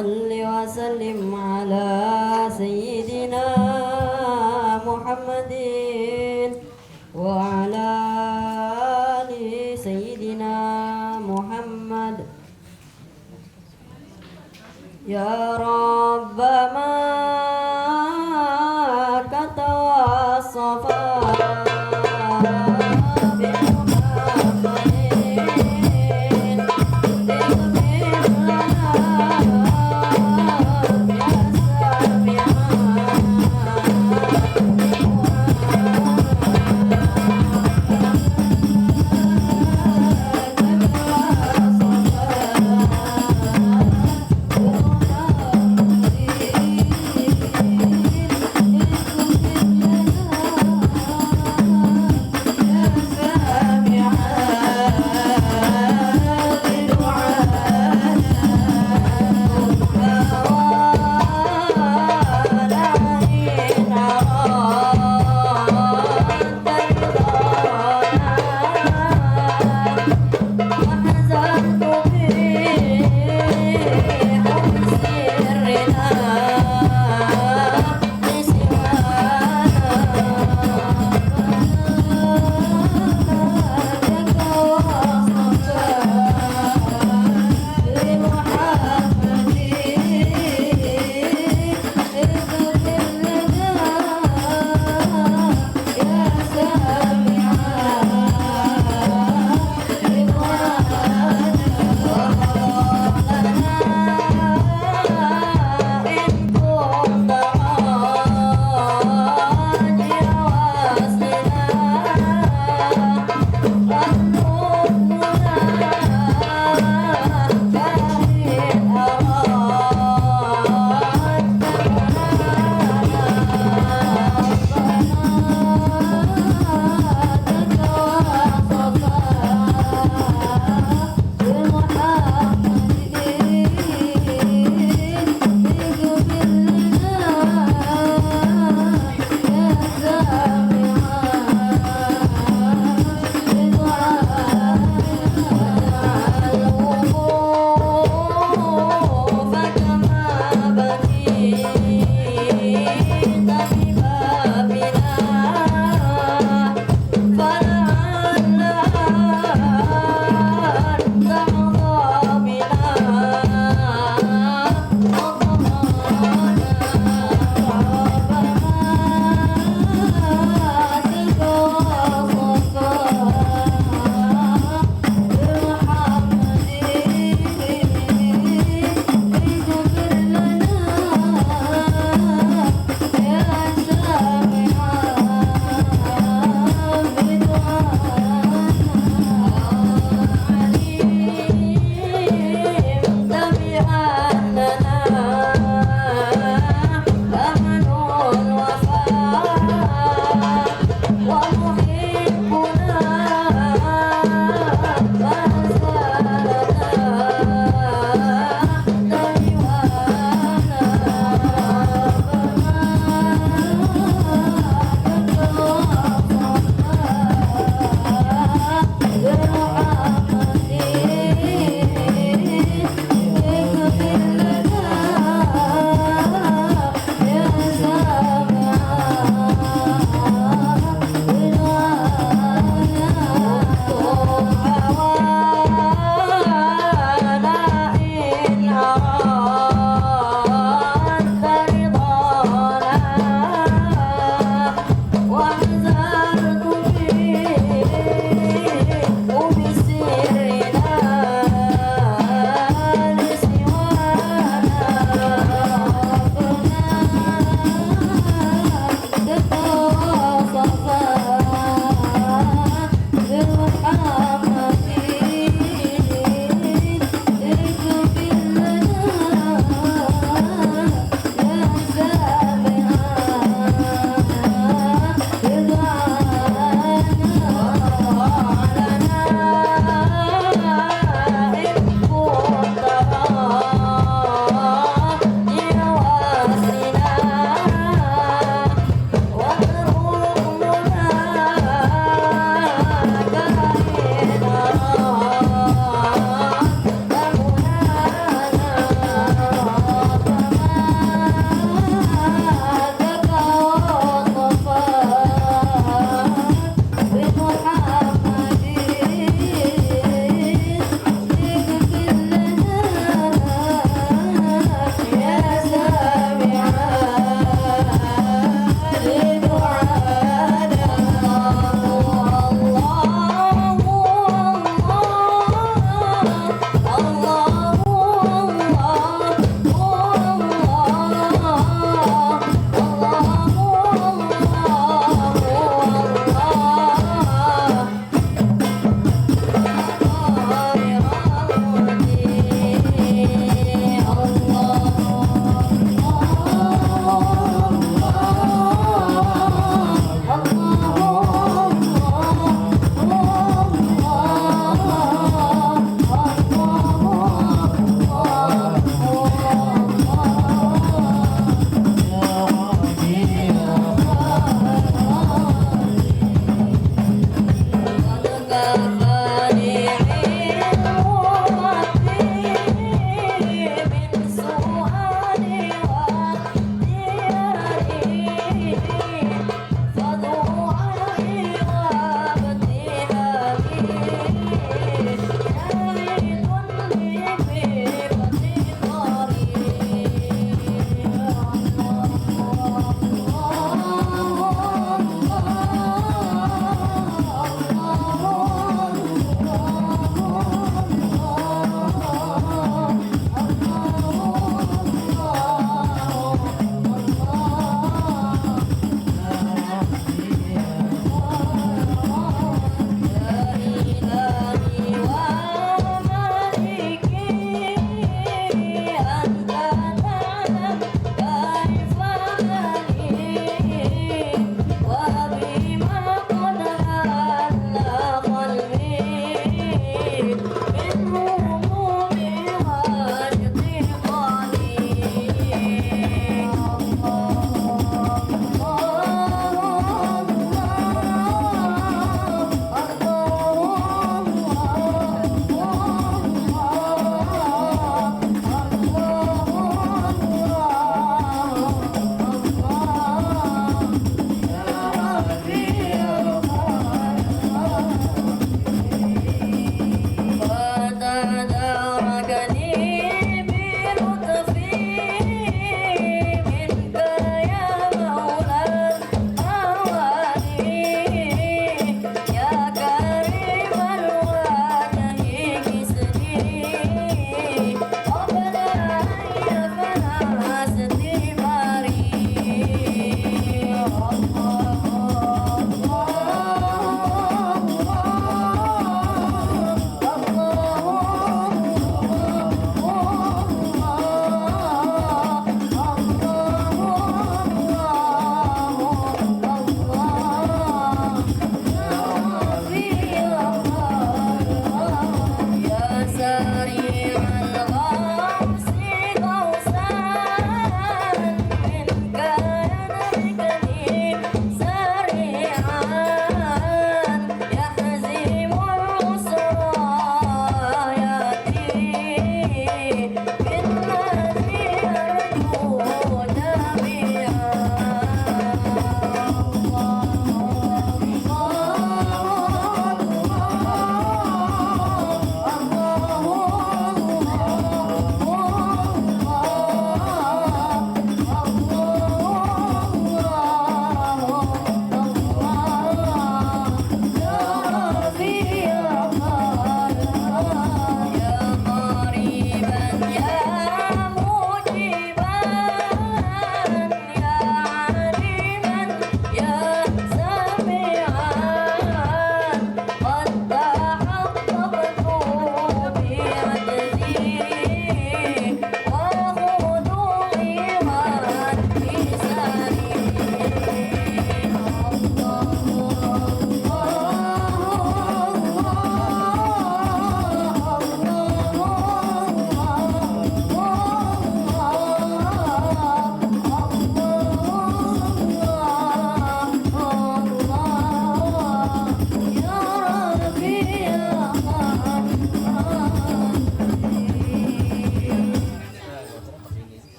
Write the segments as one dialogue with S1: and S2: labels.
S1: صل وسلم على سيدنا محمد وعلى آل سيدنا محمد يا رب ما كتوصفا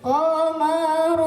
S2: قمر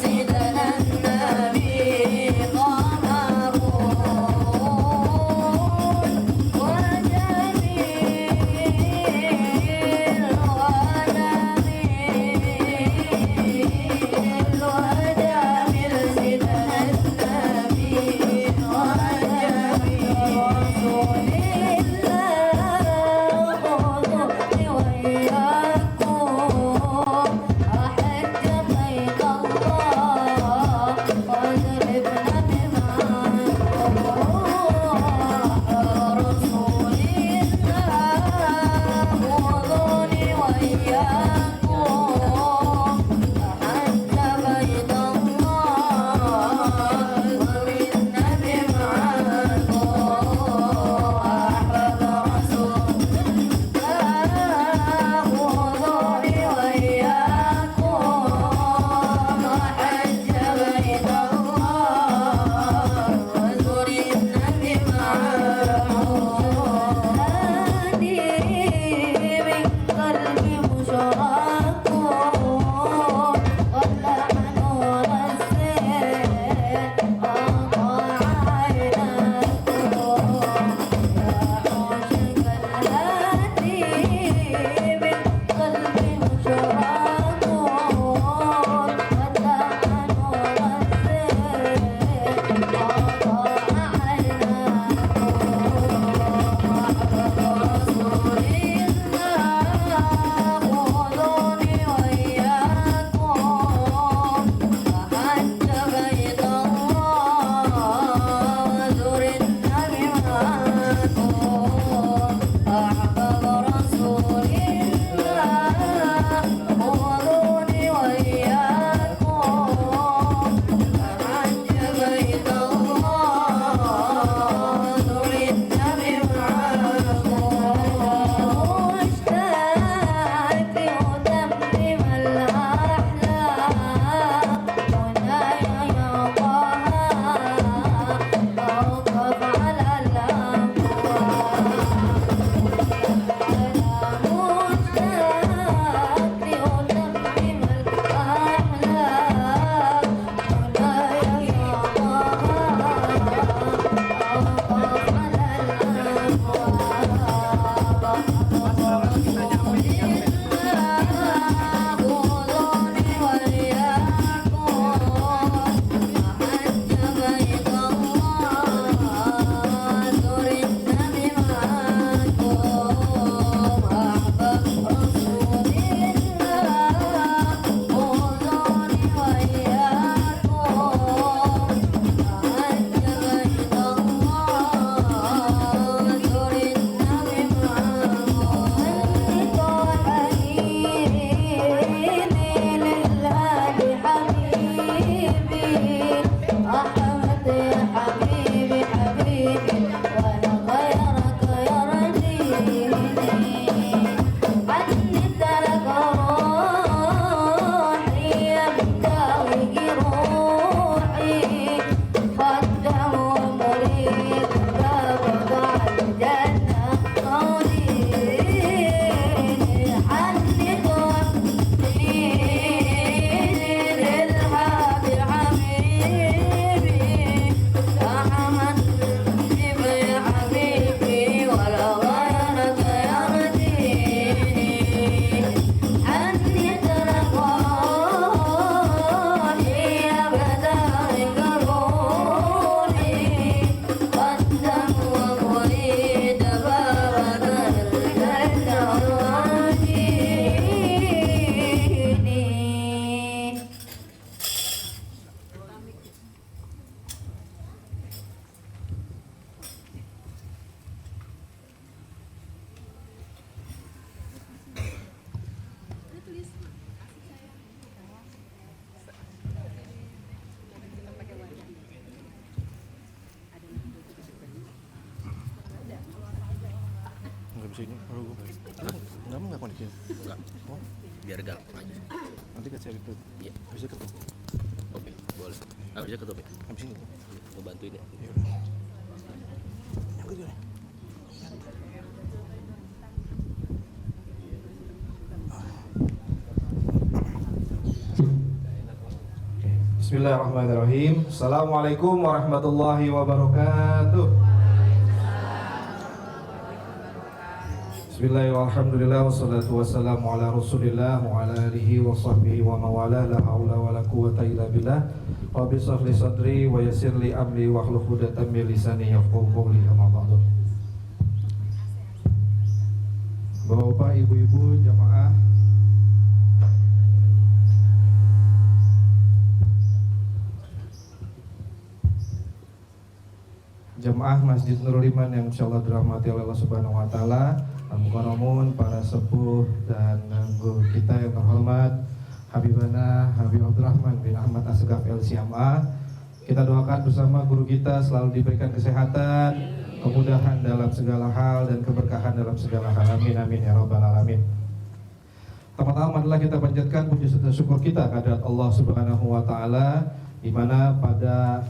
S2: سيدنا النبي sini. Kamu nggak koneksi?
S3: Enggak.
S2: Oh,
S3: Biar galak aja.
S2: nanti kasih itu.
S3: Iya.
S2: Bisa ketemu.
S3: Oke, boleh. Bisa ketutup ya?
S2: Habis ini.
S3: Mau bantuin ya?
S2: Ya udah. Yang kedua. Bismillahirrahmanirrahim. Assalamualaikum warahmatullahi wabarakatuh. Bismillahirrahmanirrahim. Wassalatu wassalamu ala Rasulillah wa ala alihi wa sahbihi wa mawala. La haula wa la quwwata illa billah. Rabbi shrah li sadri wa yassir li amri wa hlul 'uqdatam min lisani yafqahu qawli. Amma ba'du. Bapak, ibu-ibu, jamaah Masjid Nurul Iman yang insyaallah dirahmati oleh Allah Subhanahu wa taala, Al-Mukarramun, para sepuh dan guru kita yang terhormat Habibana Habib Abdurrahman bin Ahmad Asgaf LCMA. Kita doakan bersama guru kita selalu diberikan kesehatan, kemudahan dalam segala hal dan keberkahan dalam segala hal. Amin amin ya rabbal alamin. Pertama adalah kita panjatkan puji serta syukur kita kehadirat Allah Subhanahu wa taala, di mana pada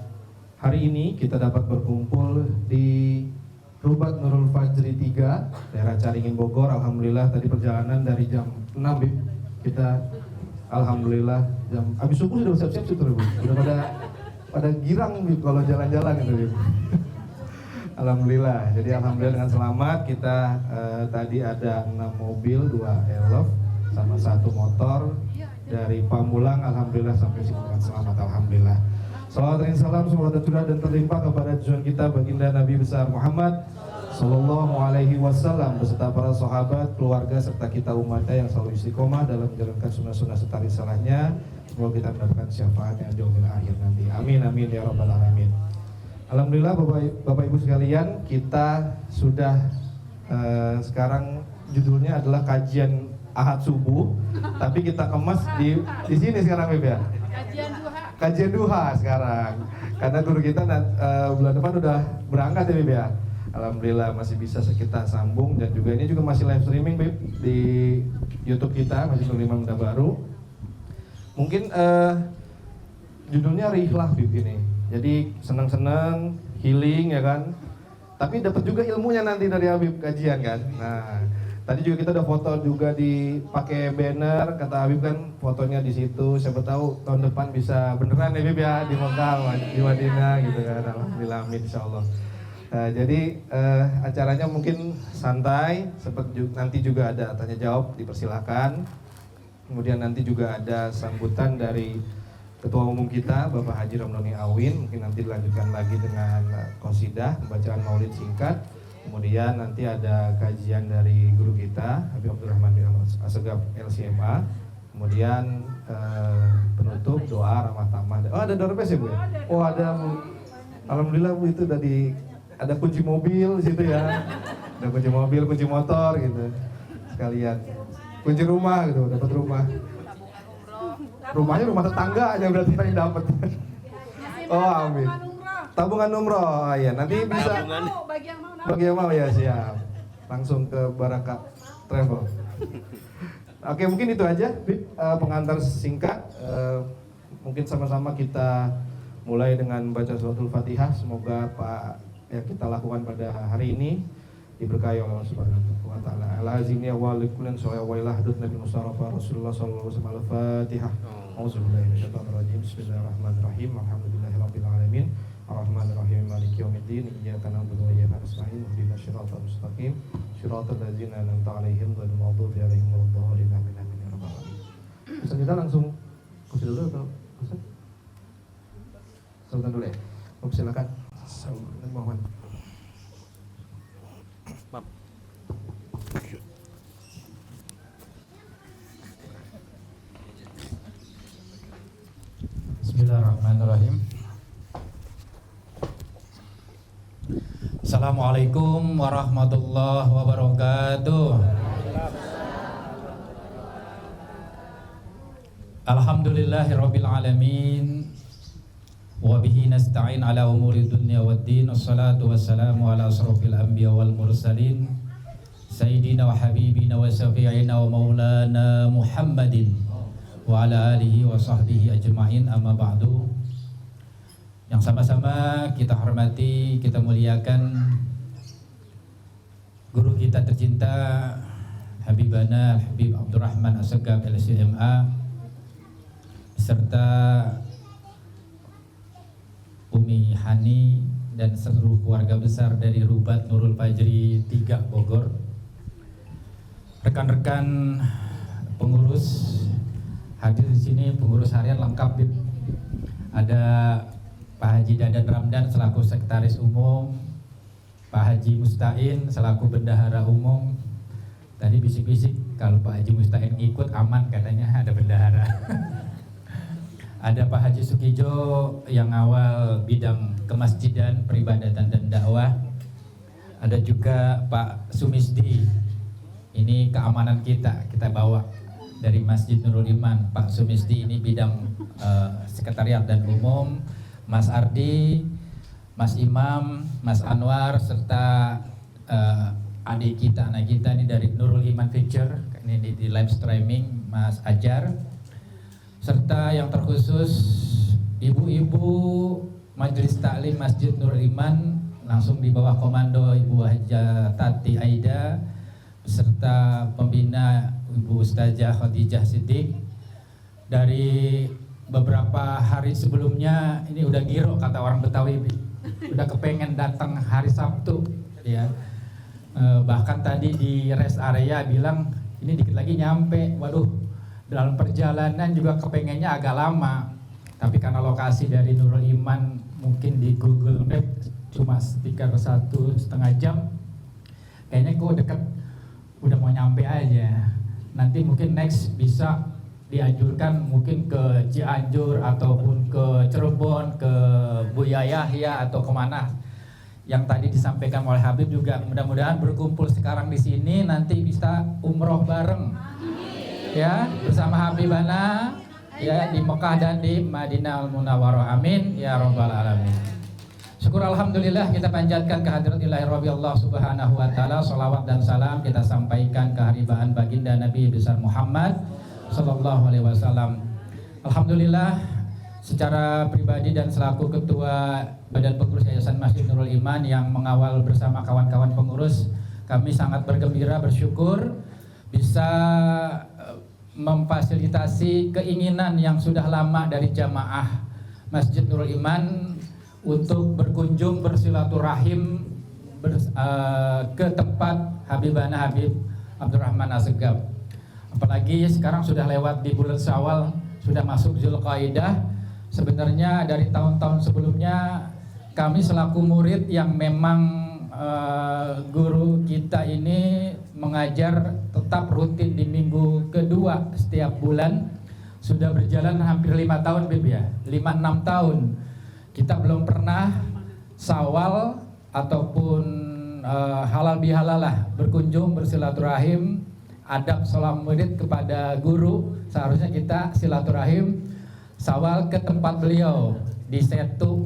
S2: hari ini kita dapat berkumpul di Rubat Nurul Fajri 3, daerah Caringin, Bogor. Alhamdulillah tadi perjalanan dari jam 6 kita alhamdulillah jam habis subuh sudah siap-siap situ udah pada girang kalau jalan-jalan gitu. Alhamdulillah. Jadi alhamdulillah dengan selamat kita tadi ada 6 mobil, 2 Elf sama 1 motor dari Pamulang, alhamdulillah sampai sini dengan selamat, alhamdulillah. Salawat dan salam semoga tercurah dan terlimpah kepada junjungan kita baginda Nabi besar Muhammad Sallallahu Alaihi Wasallam beserta para sahabat, keluarga serta kita umatnya yang selalu istiqomah dalam menjalankan sunnah-sunnah serta risalahnya. Semoga kita mendapatkan syafaatnya di yaumil akhir nanti. Amin amin ya rabbal alamin. Alhamdulillah Bapak Ibu sekalian, kita sudah sekarang judulnya adalah kajian Ahad subuh, tapi kita kemas di sini sekarang Beb ya. Kajian duha sekarang, karena guru kita bulan depan udah berangkat ya Beb ya. Alhamdulillah masih bisa kita sambung, dan juga ini juga masih live streaming Beb di YouTube kita, masih Nurul Muda Baru. Mungkin judulnya Rihlah Beb ini. Jadi senang-senang, healing ya kan. Tapi dapat juga ilmunya nanti dari Habib kajian kan. Nah, tadi juga kita udah foto juga dipakai banner, kata Habib kan fotonya di situ. Siapa tahu tahun depan bisa beneran ya Habib ya di Mekah, di Madinah gitu kan. Alhamdulillah amin insyaallah. Jadi acaranya mungkin santai, seperti nanti juga ada tanya jawab, dipersilakan. Kemudian nanti juga ada sambutan dari Ketua Umum kita Bapak Haji Ramdhani Awin, mungkin nanti dilanjutkan lagi dengan qasidah, bacaan maulid singkat. Kemudian nanti ada kajian dari guru kita Habib Abdurrahman bin Asgaf LCMA. Kemudian penutup doa ramah tamah. Oh ada doorpass ya Bu? Oh ada. Alhamdulillah Bu, itu ada kunci mobil di situ ya. Ada kunci mobil, kunci motor gitu. Sekalian. Kunci rumah gitu, dapat rumah. Rumahnya rumah tetangga aja berarti yang dapat. Oh amin. Tabungan umroh, ya nanti bisa. Bagi yang mau ya siap. Langsung ke Baraka Travel. Oke mungkin itu aja, pengantar singkat. Mungkin sama-sama kita mulai dengan baca suratul Fatihah. Semoga yang kita lakukan pada hari ini diberkahi oleh Allah Subhanahu wa taala. Al-azimi wa likullan sawaya wa ila hadut Nabi Mustafa Rasulullah sallallahu alaihi wasallam. Al-Fatihah. Auzubillahi minasyaitonir rajim. Bismillahirrahmanirrahim. Alhamdulillahirabbil alamin. Arrahmanirrahim. Maliki yaumiddin. Iyyaka na'budu wa iyyaka nasta'in. Ihdinas siratal mustaqim. Siratal ladzina an'amta 'alaihim ghairil maghdubi 'alaihim waladdallin. Amin amin ya rabbal alamin. Ustaz kita langsung dulu atau Ustaz? Sultan dulu ya. Silakan. Mohon.
S3: Mam.
S4: Bismillahirrahmanirrahim. Assalamualaikum warahmatullahi wabarakatuh. Alhamdulillahirabbil alamin. Wa bihi nasta'in ala umuri dunya waddin. Wassalatu wassalamu ala asrofil anbiya wal mursalin Sayyidina wa habibina wa syafi'ina wa maulana Muhammadin wa ala alihi wa sahbihi ajma'in, amma ba'du. Yang sama-sama kita hormati, kita muliakan guru kita tercinta Habibana Habib Abdurrahman Assegaf LCMA serta Umi Hani dan seluruh keluarga besar dari Rubat Nurul Fajri 3 Bogor, rekan-rekan pengurus hadir di sini, pengurus harian lengkap. Ada Pak Haji Dadan Ramdan selaku sekretaris umum, Pak Haji Mustain selaku bendahara umum. Tadi bisik-bisik kalau Pak Haji Mustain ikut aman katanya, ada bendahara. Ada Pak Haji Sukijo yang awal bidang kemasjidan, peribadatan dan dakwah. Ada juga Pak Sumisdi, ini keamanan kita bawa dari Masjid Nurul Iman. Pak Sumisdi ini bidang sekretariat dan umum. Mas Ardi, Mas Imam, Mas Anwar, serta adik kita, anak kita ini dari Nurul Iman Picture, ini di live streaming, Mas Ajar, serta yang terkhusus ibu-ibu Majelis Taklim Masjid Nurul Iman langsung di bawah komando Ibu Haja Tati Aida beserta pembina Ibu Ustazah Khadijah Siddiq. Dari beberapa hari sebelumnya ini udah giro kata orang Betawi, udah kepengen datang hari Sabtu ya. Bahkan tadi di rest area bilang ini dikit lagi nyampe. Waduh, dalam perjalanan juga kepengennya agak lama, tapi karena lokasi dari Nurul Iman mungkin di Google Map cuma sekitar 1,5 jam, kayaknya kok deket, udah mau nyampe aja. Nanti mungkin next bisa dianjurkan mungkin ke Cianjur ataupun ke Cirebon, ke Buya Yahya atau kemana yang tadi disampaikan oleh Habib juga. Mudah-mudahan berkumpul sekarang di sini nanti bisa umroh bareng ya bersama Habibana ya di Mekah dan di Madinah Al-Munawwarah. Amin ya rabbal alamin. Syukur alhamdulillah kita panjatkan kehadirat ilahi Rabbi Allah subhanahu wa ta'ala. Salawat dan salam kita sampaikan keharibaan baginda Nabi besar Muhammad sallallahu alaihi wasallam. Alhamdulillah secara pribadi dan selaku ketua Badan Pengurus Yayasan Masjid Nurul Iman yang mengawal bersama kawan-kawan pengurus, kami sangat bergembira, bersyukur bisa memfasilitasi keinginan yang sudah lama dari jamaah Masjid Nurul Iman untuk berkunjung bersilaturahim ke tempat Habibana Habib Abdurrahman Assegaf. Apalagi sekarang sudah lewat di bulan Syawal, sudah masuk Zulqaidah. Sebenarnya dari tahun-tahun sebelumnya kami selaku murid yang memang guru kita ini mengajar tetap rutin di minggu kedua setiap bulan, sudah berjalan hampir 5 tahun Bib ya, 5-6 tahun kita belum pernah Syawal ataupun halal bihalalah berkunjung bersilaturahim, adab salam murid kepada guru. Seharusnya kita silaturahim Syawal ke tempat beliau di Setu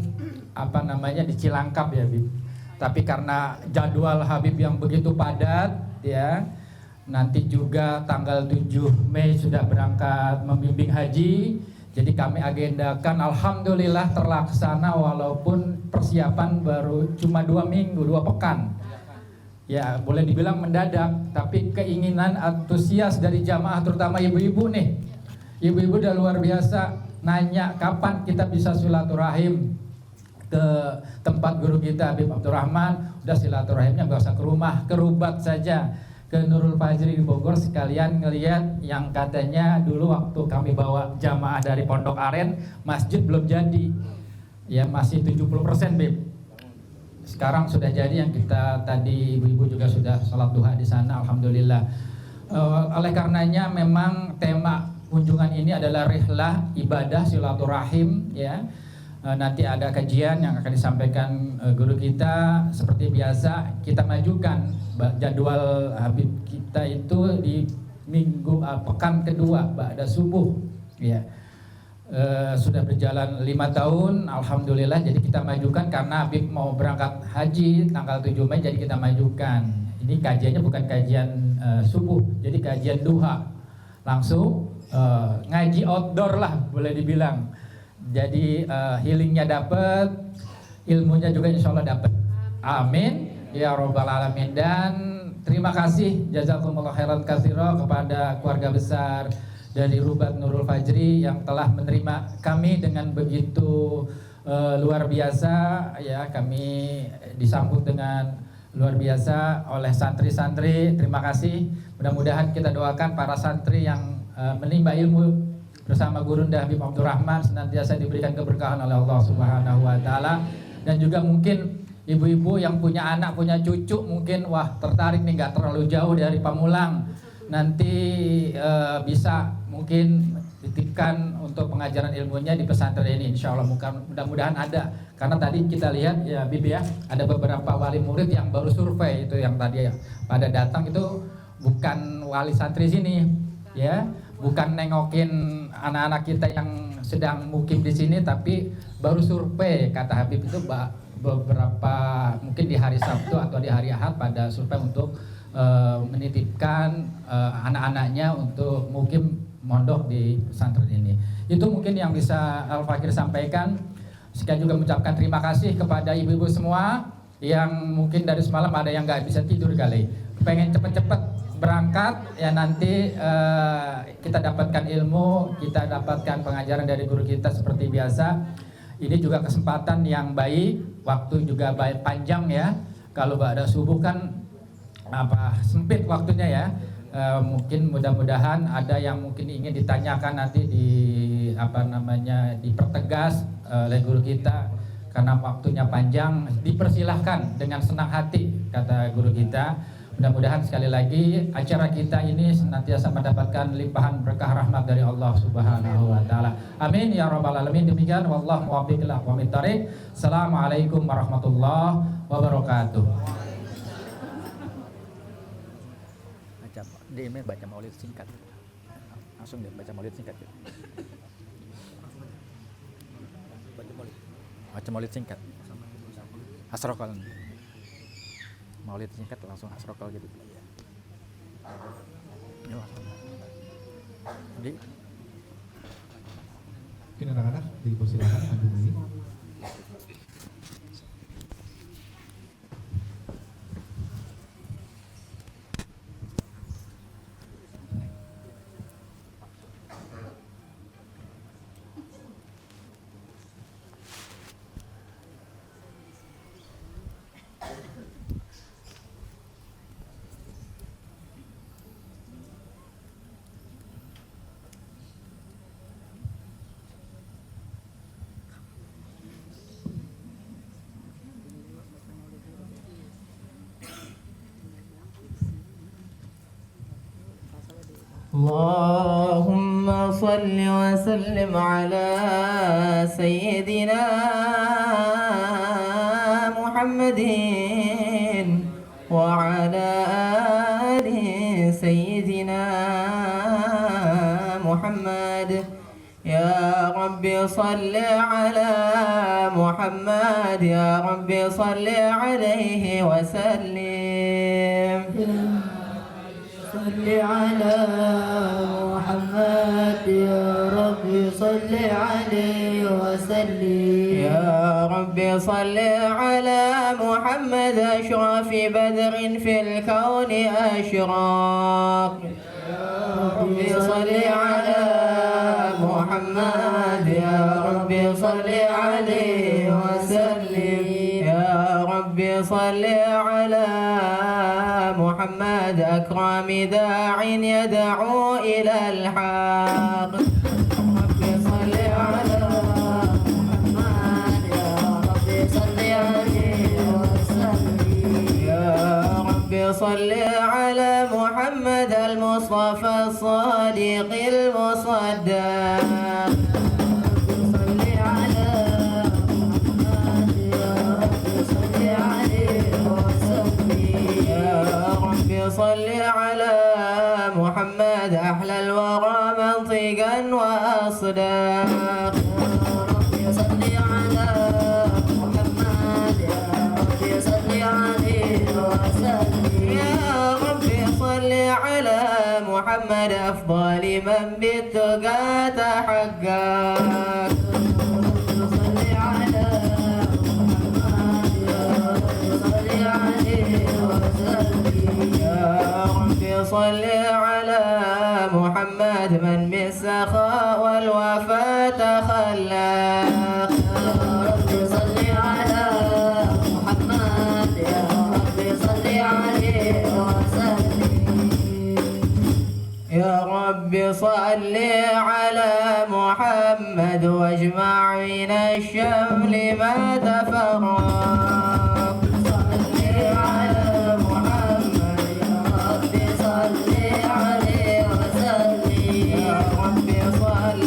S4: di Cilangkap ya Bib. Tapi karena jadwal Habib yang begitu padat ya, nanti juga tanggal 7 Mei sudah berangkat membimbing haji. Jadi kami agendakan, alhamdulillah terlaksana walaupun persiapan baru cuma 2 minggu, 2 pekan. Ya boleh dibilang mendadak, tapi keinginan antusias dari jamaah terutama ibu-ibu nih. Ibu-ibu udah luar biasa nanya kapan kita bisa silaturahim ke tempat guru kita Habib Abdurrahman. Udah silaturahimnya gak usah ke rumah, ke Rubat saja, ke Nurul Fajri di Bogor, sekalian ngelihat yang katanya dulu waktu kami bawa jamaah dari Pondok Aren, masjid belum jadi ya, masih 70% Bib. Sekarang sudah jadi, yang kita tadi ibu-ibu juga sudah sholat duha di sana, alhamdulillah. Oleh karenanya memang tema kunjungan ini adalah rihlah ibadah silaturahim ya. Nanti ada kajian yang akan disampaikan guru kita. Seperti biasa kita majukan jadwal Habib kita itu di minggu pekan kedua ba'da subuh ya. Sudah berjalan 5 tahun alhamdulillah, jadi kita majukan karena Habib mau berangkat haji tanggal 7 Mei, jadi kita majukan ini kajiannya bukan kajian subuh, jadi kajian duha, langsung ngaji outdoor lah boleh dibilang. Jadi healingnya dapat, ilmunya juga insya Allah dapat. Amin ya robbal alamin. Dan terima kasih jazakumullah khairan katsira kepada keluarga besar dari Rubat Nurul Fajri yang telah menerima kami dengan begitu luar biasa ya. Kami disambut dengan luar biasa oleh santri-santri. Terima kasih. Mudah-mudahan kita doakan para santri yang menimba ilmu bersama Gurunda Habib Abdurrahman senantiasa diberikan keberkahan oleh Allah Subhanahu wa taala. Dan juga mungkin ibu-ibu yang punya anak, punya cucu mungkin wah tertarik nih, nggak terlalu jauh dari Pamulang, nanti bisa mungkin titipkan untuk pengajaran ilmunya di pesantren ini. Insya Allah mudah-mudahan ada, karena tadi kita lihat ya Bibi ya, ada beberapa wali murid yang baru survei itu yang tadi ya, pada datang itu bukan wali santri sini ya, bukan nengokin anak-anak kita yang sedang mukim di sini, tapi baru survei kata Habib itu beberapa mungkin di hari Sabtu atau di hari Ahad pada survei untuk menitipkan anak-anaknya untuk mukim mondok di pesantren ini. Itu mungkin yang bisa Al-Fakir sampaikan. Sekali juga mengucapkan terima kasih kepada ibu-ibu semua yang mungkin dari semalam ada yang nggak bisa tidur kali, pengen cepet-cepet berangkat ya, nanti kita dapatkan ilmu, kita dapatkan pengajaran dari guru kita seperti biasa. Ini juga kesempatan yang baik, waktu juga baik panjang ya. Kalau ada subuh kan sempit waktunya ya. Mungkin mudah-mudahan ada yang mungkin ingin ditanyakan nanti dipertegas oleh guru kita, karena waktunya panjang. Dipersilahkan dengan senang hati kata guru kita. Mudah-mudahan sekali lagi acara kita ini senantiasa mendapatkan limpahan berkah rahmat dari Allah Subhanahu wa taala. Amin ya rabbal alamin. Demikian wallahu muwaffiq ila aqwamit thoriq. Assalamualaikum warahmatullahi wabarakatuh.
S5: Dia baca maulid singkat, langsung dia baca maulid singkat. Baca maulid singkat. Asrokal. Maulid singkat langsung asrokal gitu. Ya langsung. Jadi
S2: mungkin anak-anak dipersilakan maju ini.
S6: اللهم صل وسلم على سيدنا محمد وعلى آل سيدنا محمد. يا رب صل على محمد، يا رب صل عليه وسلم.
S1: صل على محمد يا رب صل عليه وسلم.
S6: يا رب صل على محمد أشرف بدر في الكون أشراق. يا رب صل على محمد، يا رب صل عليه وسلم. يا رب صل على محمد أكرم داع يدعو إلى الحق. رب صل على محمد، يا رب صل عليه وسلم. يا رب صل على محمد المصطفى الصادق المصدق. صل على محمد أحلى الورى منطقا وأصداق. يا رب صل على محمد، يا رب صل عليه وسلم. محمد أفضل من بالتقى تحقق.
S1: صل على محمد يا رب صل عليه وسلم.
S6: يا رب صل على محمد من بالسخاء والوفاء تخلق.
S1: يا رب صل على محمد يا رب صل عليه وسلم.
S6: يا رب صل على محمد واجمع من الشمل ما تفرق.
S1: صل على محمد يا رب صل عليه وسلم.
S6: يا رب صل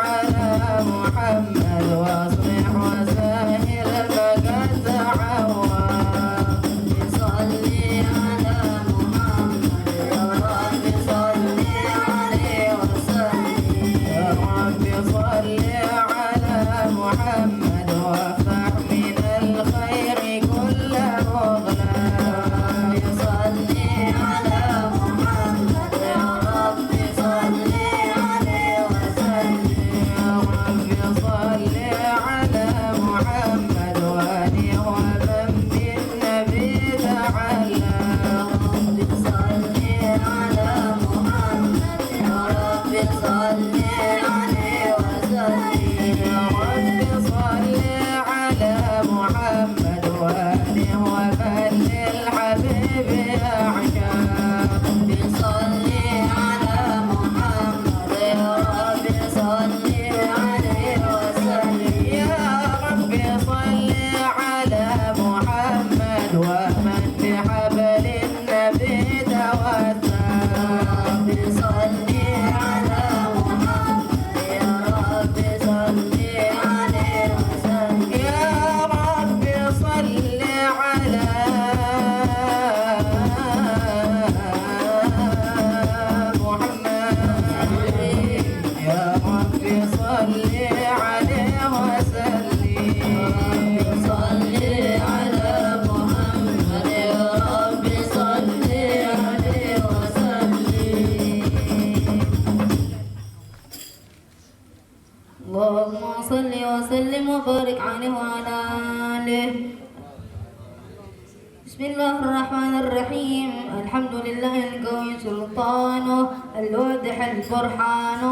S6: على محمد واصلح وسهل فقد تعوق.
S1: صل على محمد يا رب صل عليه وسلم.
S6: يا رب صل على محمد وافتح من الخير كل مغلق.
S1: صل على محمد يا رب صل عليه وسلم.
S6: يا رب صل على محمد وآله ومن بالنبي تعلق.
S1: صل على محمد يا رب صل عليه وسلم.
S6: يا رب صل على محمد وآله ومن للحبيب أعشق.
S1: صل على محمد يا رب صل عليه وسلم.
S6: يا رب صل على محمد ومن بحبل النبي توثق.
S1: صل على محمد يا رب صل عليه وسلم.
S6: يا رب صل على محمد. يا رب صل عليه وسلم.
S1: صل على محمد يا رب صل عليه وسلم. اللهم صل وسلم وبارك عليه وعلى آله. بسم الله الرحمن الرحيم. الحمد لله القوي سلطانه الواضح البرهان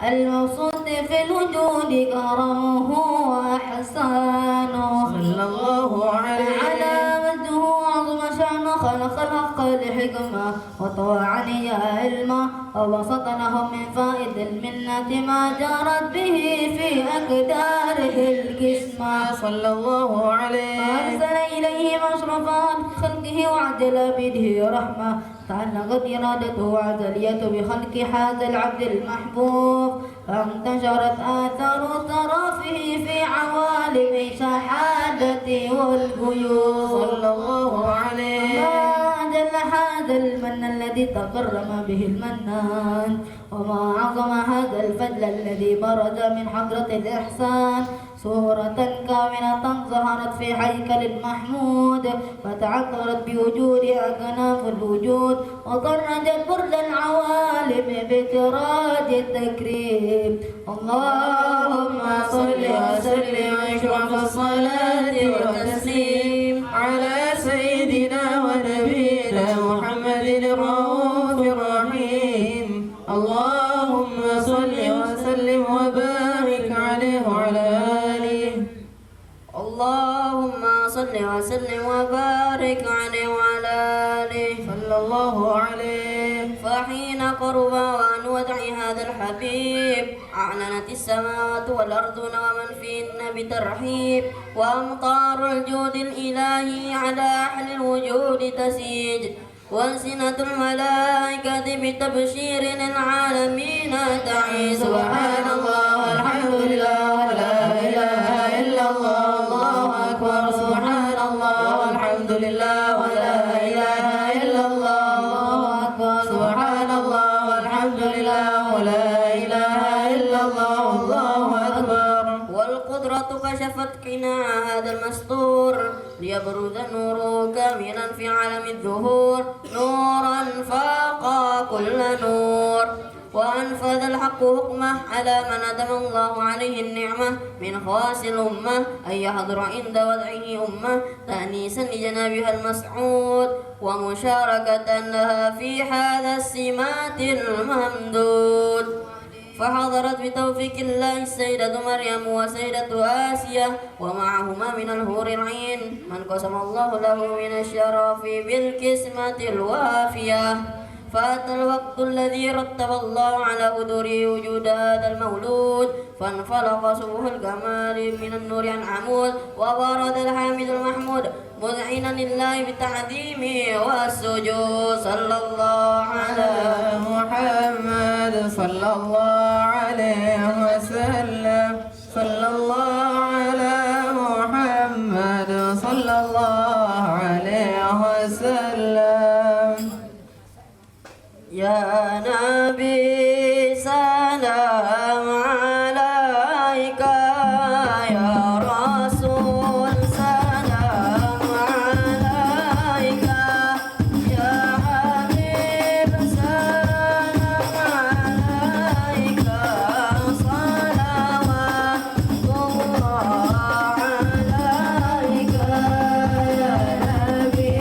S1: الموصوف في الوجود كرمه وإحسانه.
S6: صلى الله عليه
S1: على مجده عظم شأنه خلق الحق لحكمة وطوى علي علما وبسط لهم من فائد المنة ما جرت به في أقداره القسمة.
S6: صلى الله عليه
S1: فأرسل إليهم أشرف خلقه وعجل بيده رحمة تعلقت إرادته وعزليته بخلق هذا العبد المحبوب فانتشرت آثار ترافه في عوالم شهادته والغيوب.
S6: صلى الله عليه
S1: ما أجل هذا المن الذي تكرم به المنان وما أعظم هذا الفضل الذي برز من حضرة الإحسان صورة كاملة ظهرت في هيكل المحمود فتعطرت بوجودها كناف الوجود وطرجت برد العوالم بتراج التكريم. اللهم صل وسلم واشرف الصلاة والتسليم
S6: على سيدنا ونبينا محمد الرؤوف الرحيم. اللهم صل وسلم وبارك عليه وعلى آله.
S1: اللهم صل وسلم وبارك عليه وعلى آله.
S6: صلى الله عليه
S1: فحين قرب وأن وضع هذا الحبيب أعلنت السماوات والأرض ومن فيهن بترحيب وأمطار الجود الإلهي على أهل الوجود تسيج وألسنة الملائكة بتبشير العالمين تعي.
S6: سبحان الله والحمد لله ولا إله إلا الله الله أكبر. سبحان الله والحمد لله ولا إله إلا الله الله أكبر. سبحان الله والحمد لله ولا إله إلا الله الله أكبر.
S1: والقدرة كشفت قناع هذا المستور ليبرز نوره كاملا في عالم الظهور نورا فاق كل نور يستحق حكمه على من أتم الله عليه النعمة من خواص الأمة أن يحضر عند وضعه أمة تأنيسا لجنابها المسعود ومشاركة لها في هذا السمات الممدود. فحضرت بتوفيق الله السيدة مريم وسيدة آسيا ومعهما من الحور العين من قسم الله له من الشرف بالقسمة الوافية. فأتى الوقت الذي رتب الله على حضوره وجود هذا المولود فانفلق سبح الكمال من النور عن عمود وبرد الحامد المحمود مذعنا لله بالتعظيم والسجود. صلى الله على
S6: محمد صلى الله عليه وسلم صلى الله على محمد صلى الله عليه وسلم.
S1: يا نبي سلام عليك يا رسول سلام عليك يا حبيب سلام عليك صلوات الله عليك يا نبي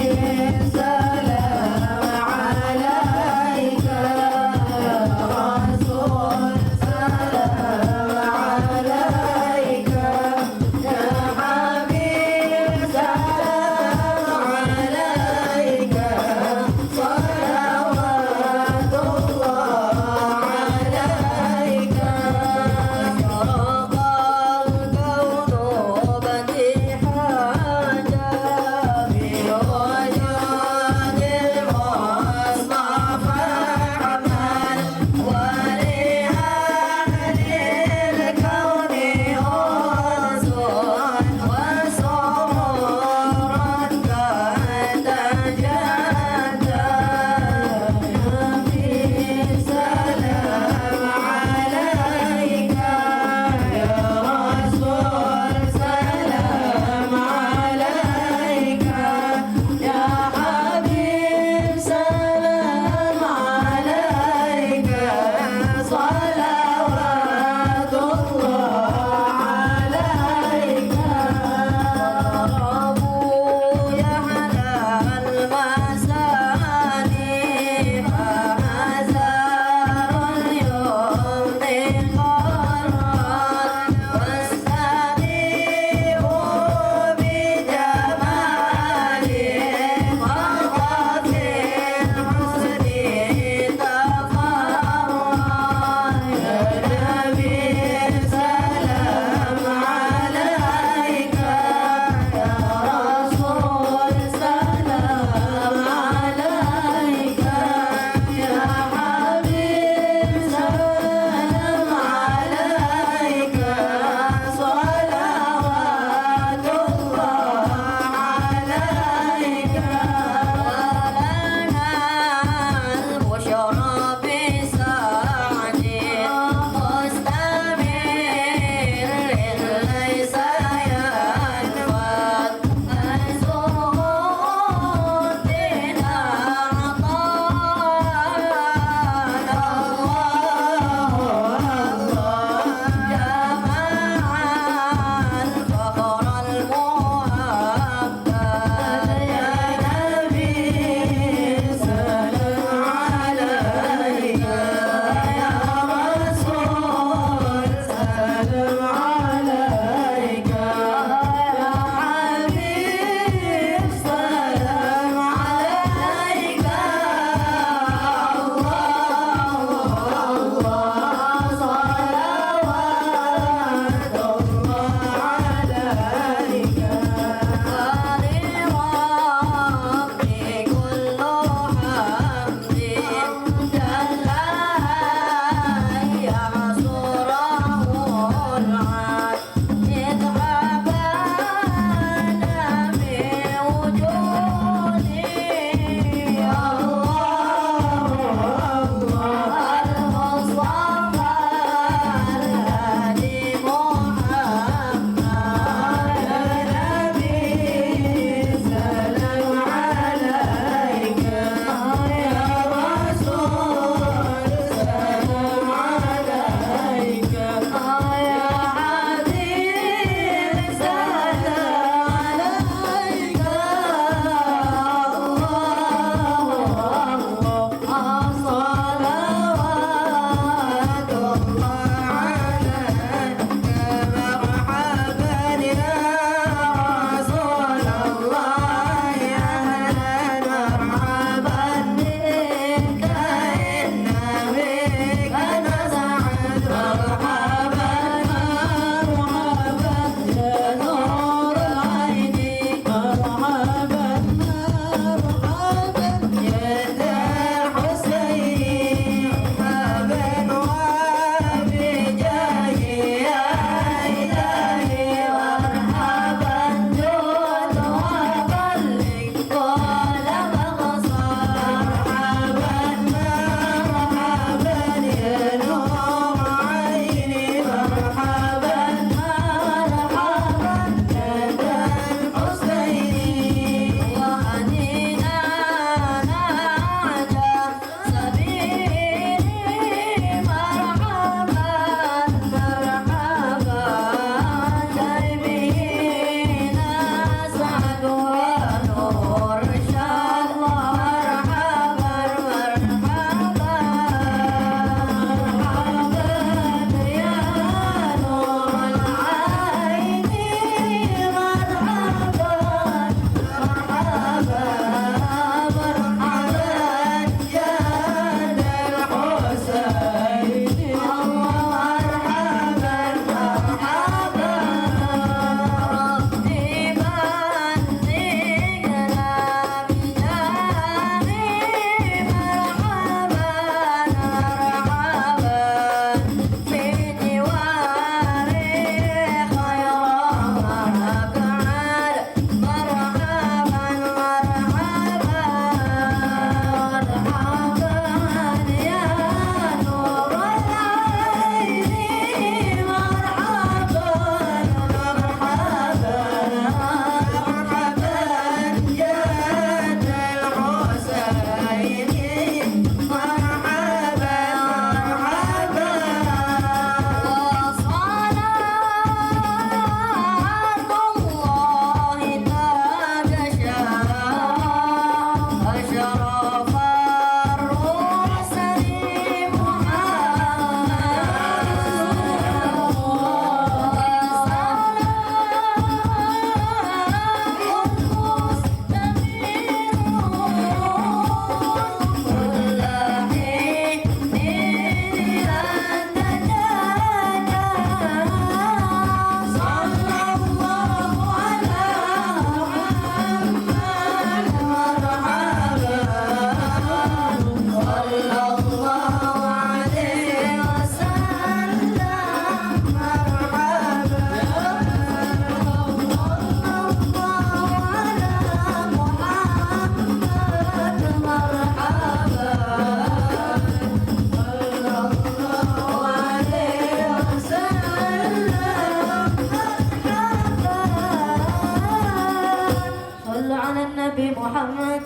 S1: Nabi Muhammad.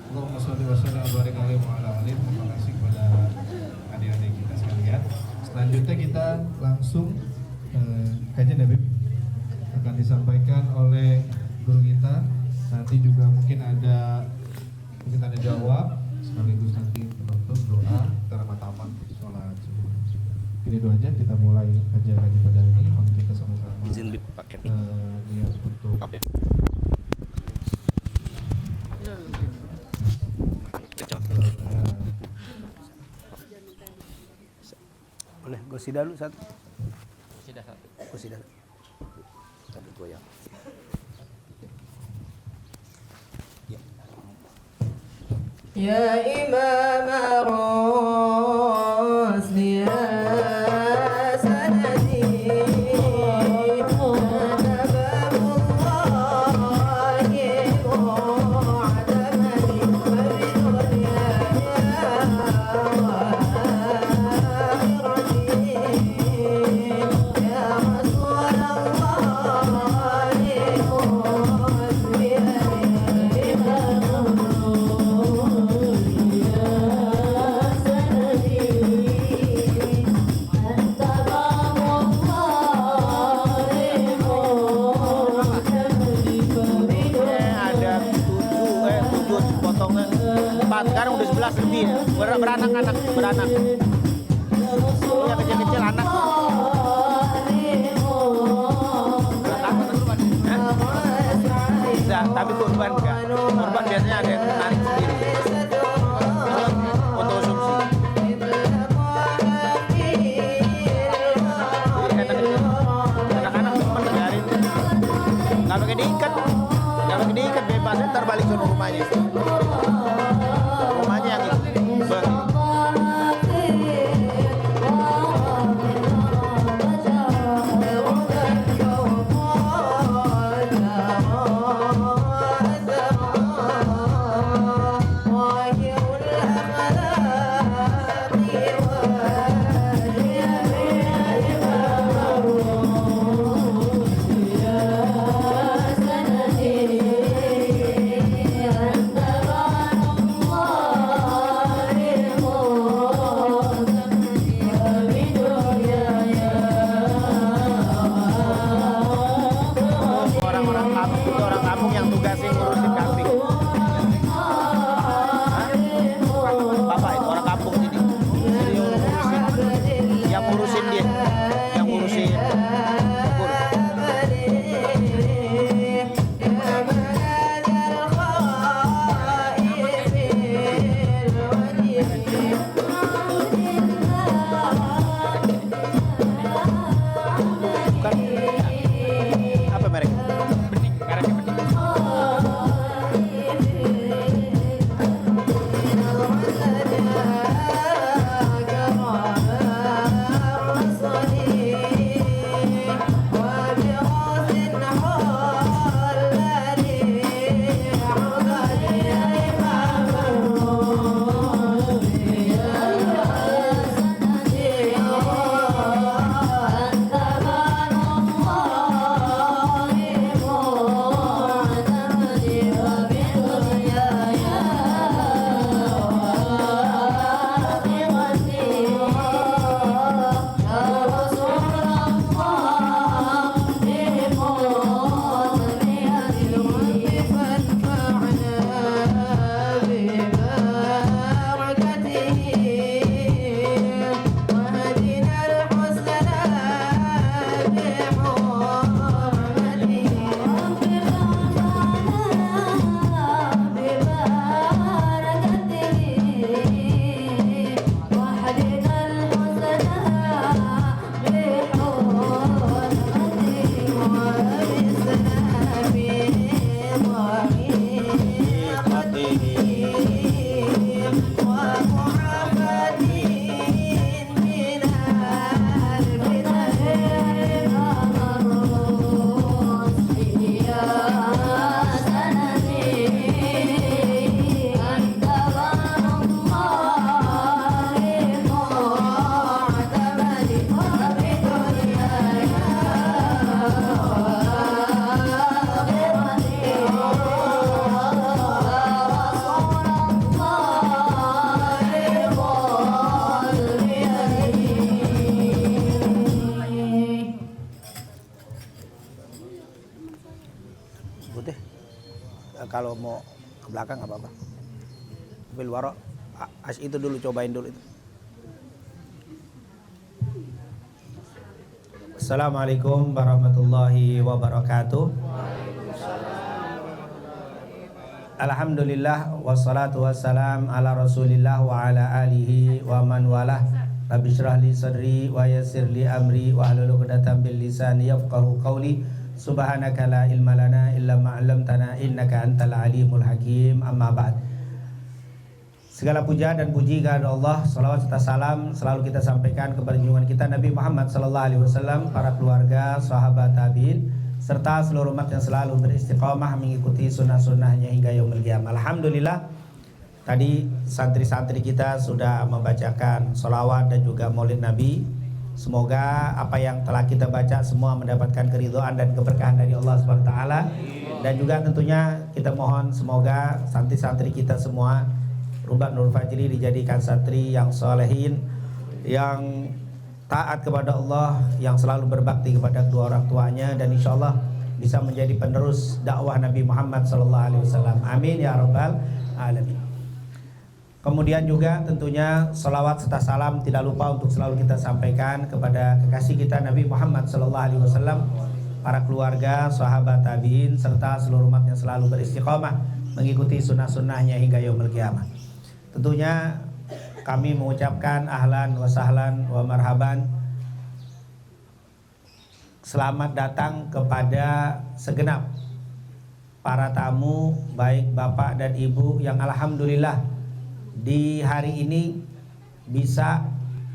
S2: Allahumma sholli wa sallim wa barik alaihi wa ala alihi. Terima kasih kepada adik-adik kita sekalian. Selanjutnya kita langsung kajian ya Bib, akan disampaikan oleh guru kita. Nanti juga mungkin ada jawab, sekaligus nanti penutup doa terutama sholat subuh. Ini dulu aja, kita mulai kajian lagi pada hari ini. Mohon kita sama-sama
S3: Izin Bib pakai.
S2: niat untuk
S3: Oke. Kecok.
S5: Boleh gosida dulu satu.
S4: Sudah satu.
S5: Gosida.
S3: Sambil goyang.
S6: يا إمام الرسل يا سندي أنت باب الله معتمدي فبدنيا وآخرتي يا رسول الله حسبي يا إمام
S5: Sekarang udah 11 lebih ya. Beranak-anak, beranak. Yang kecil-kecil anak. Bisa, tapi kurban enggak. Kurban biasanya ada yang narik sendiri. Foto asumsi. Anak-anak temen biarin. Nggak pakai diikat. Nggak pakai diikat, bebas. Ntar balik ke rumahnya. Rumahnya yang itu. Bang.
S1: يا
S5: Putih. Kalau mau ke belakang nggak apa-apa. Bil waro, itu dulu cobain dulu itu. Assalamualaikum warahmatullahi wabarakatuh. Alhamdulillah wassalatu wassalam ala Rasulillah wa ala alihi wa man walah. Rabbi shrah li sadri wa yassir li amri wa hlul 'uqdatam bil lisani yafqahu qawli. Subhanaka la ilma lana illa ma 'allamtana innaka antal alimul hakim. Amma ba'd. Segala puja dan puji kepada Allah, salawat serta salam selalu kita sampaikan kepada junjungan kita Nabi Muhammad sallallahu alaihi wasallam, para keluarga, sahabat tabi'in, serta seluruh umat yang selalu beristiqamah mengikuti sunnah-sunnahnya hingga yaumil qiyamah. Alhamdulillah, tadi santri-santri kita sudah membacakan sholawat dan juga maulid Nabi. Semoga apa yang telah kita baca semua mendapatkan keridhaan dan keberkahan dari Allah Subhanahu wa taala. Dan juga tentunya kita mohon semoga santri-santri kita semua Rubat Nurul Fajri dijadikan santri yang solehin, yang taat kepada Allah, yang selalu berbakti kepada kedua orang tuanya, dan insya Allah bisa menjadi penerus dakwah Nabi Muhammad SAW. Amin ya rabbal alamin. Kemudian juga tentunya salawat serta salam tidak lupa untuk selalu kita sampaikan kepada kekasih kita Nabi Muhammad SAW, para keluarga, sahabat tabi'in, serta seluruh umat yang selalu beristiqamah mengikuti sunnah-sunnahnya hingga yaumil qiyamah. Tentunya kami mengucapkan ahlan wa sahlan wa marhaban, selamat datang kepada segenap para tamu, baik bapak dan ibu yang alhamdulillah di hari ini bisa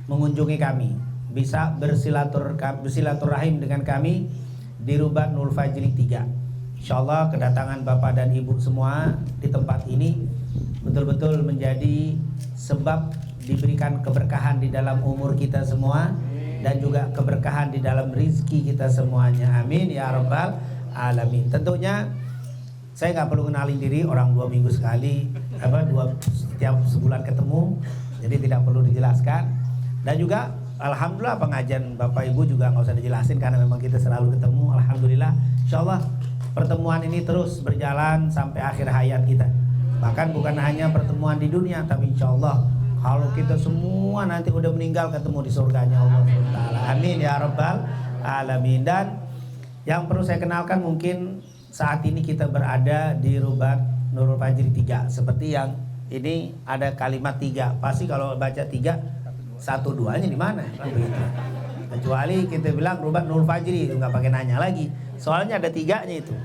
S5: mengunjungi kami, bisa bersilaturahim dengan kami di Rubat Nurul Fajri 3. Insyaallah kedatangan bapak dan ibu semua di tempat ini betul-betul menjadi sebab diberikan keberkahan di dalam umur kita semua dan juga keberkahan di dalam rizki kita semuanya. Amin ya rabbal alamin. Tentunya saya nggak perlu kenalin diri, orang 2 minggu sekali, setiap sebulan ketemu, jadi tidak perlu dijelaskan. Dan juga alhamdulillah pengajian bapak ibu juga nggak usah dijelasin karena memang kita selalu ketemu. Alhamdulillah, insyaallah pertemuan ini terus berjalan sampai akhir hayat kita. Bahkan bukan hanya pertemuan di dunia, tapi insya Allah kalau kita semua nanti udah meninggal ketemu di surganya Allah SWT. Amin ya rabbal alamin. Dan yang perlu saya kenalkan, mungkin saat ini kita berada di Rubat Nurul Fajri 3. Seperti yang ini ada kalimat 3. Pasti kalau baca 3, 1-2-nya di mana? Kecuali kita bilang Rubat Nurul Fajri, itu nggak pakai nanya lagi. Soalnya ada 3-nya itu.